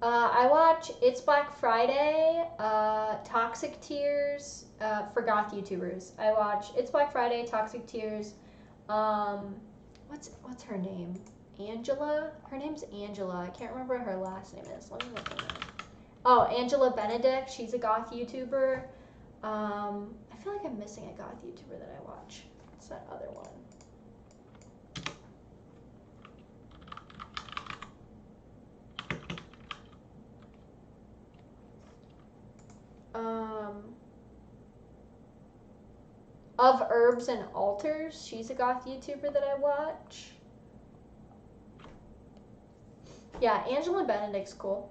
I watch It's Black Friday, Toxic Tears, For goth YouTubers, I watch It's Black Friday, Toxic Tears. What's her name? Angela. Her name's Angela. I can't remember what her last name is. Let me look at it. Oh, Angela Benedict. She's a goth YouTuber. I feel like I'm missing a goth YouTuber that I watch. What's that other one? Of Herbs and Altars. She's a goth YouTuber that I watch. Yeah, Angela Benedict's cool.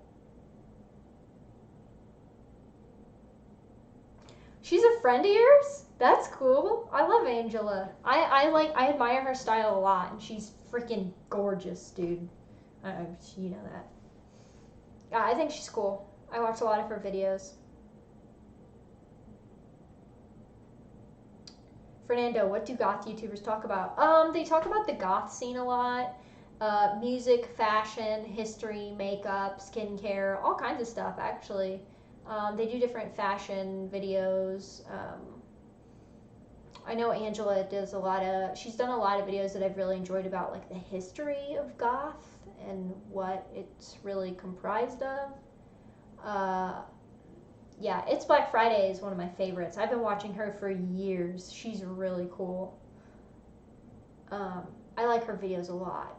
She's a friend of yours? That's cool. I love Angela. I admire her style a lot, and she's freaking gorgeous, dude. You know that. Yeah, I think she's cool. I watch a lot of her videos. Fernando, what do goth YouTubers talk about? They talk about the goth scene a lot. Music, fashion, history, makeup, skincare, all kinds of stuff, actually. They do different fashion videos. I know Angela does she's done a lot of videos that I've really enjoyed about like the history of goth and what it's really comprised of. Yeah, It's Black Friday is one of my favorites. I've been watching her for years. She's really cool. I like her videos a lot.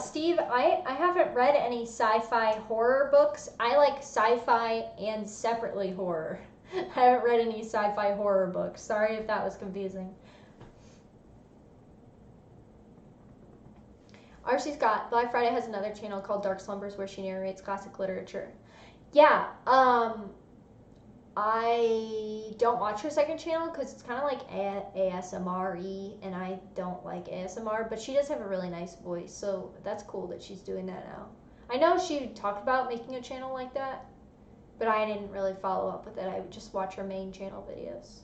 Steve, I haven't read any sci-fi horror books. I like sci-fi and separately horror. I haven't read any sci-fi horror books. Sorry if that was confusing. RC Scott, Black Friday has another channel called Dark Slumbers where she narrates classic literature. Yeah, I don't watch her second channel because it's kind of like ASMR-y, and I don't like ASMR, but she does have a really nice voice, so that's cool that she's doing that now. I know she talked about making a channel like that, but I didn't really follow up with it. I would just watch her main channel videos.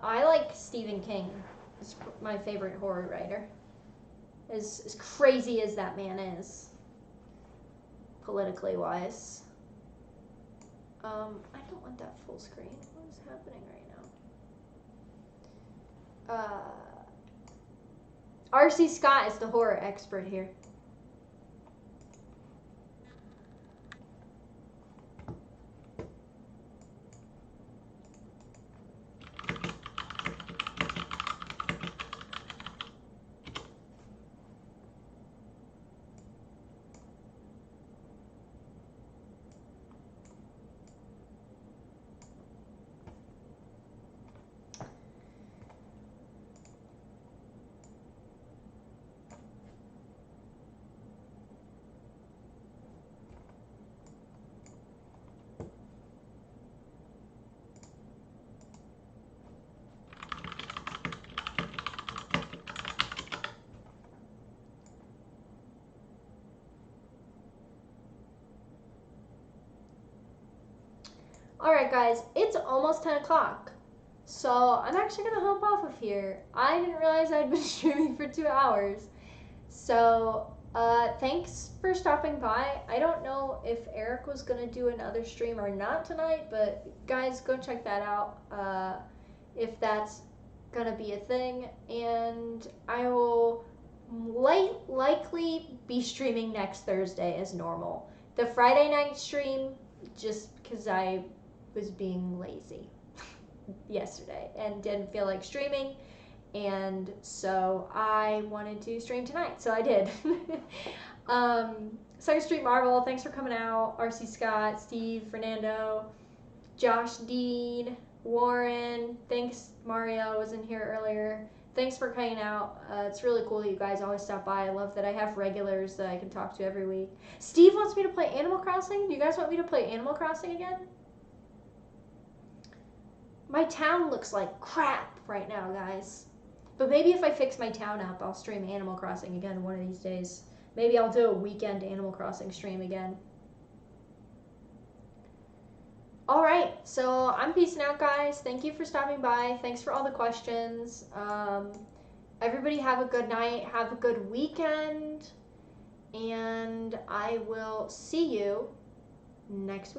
I like Stephen King. He's my favorite horror writer. As crazy as that man is, politically wise. I don't want that full screen. What is happening right now? RC Scott is the horror expert here. Alright guys, it's almost 10 o'clock. So I'm actually going to hop off of here. I didn't realize I'd been streaming for 2 hours. So thanks for stopping by. I don't know if Eric was going to do another stream or not tonight, but guys, go check that out if that's going to be a thing. And I will likely be streaming next Thursday as normal. The Friday night stream, just because I was being lazy yesterday and didn't feel like streaming, and so I wanted to stream tonight, so I did. Second Street Marvel, thanks for coming out. RC Scott, Steve, Fernando, Josh Dean, Warren, thanks. Mario was in here earlier. Thanks for hanging out. It's really cool that you guys always stop by. I love that I have regulars that I can talk to every week. Steve wants me to play Animal Crossing. Do you guys want me to play Animal Crossing again? My town looks like crap right now, guys. But maybe if I fix my town up, I'll stream Animal Crossing again one of these days. Maybe I'll do a weekend Animal Crossing stream again. All right, so I'm peacing out, guys. Thank you for stopping by. Thanks for all the questions. Everybody have a good night. Have a good weekend. And I will see you next week.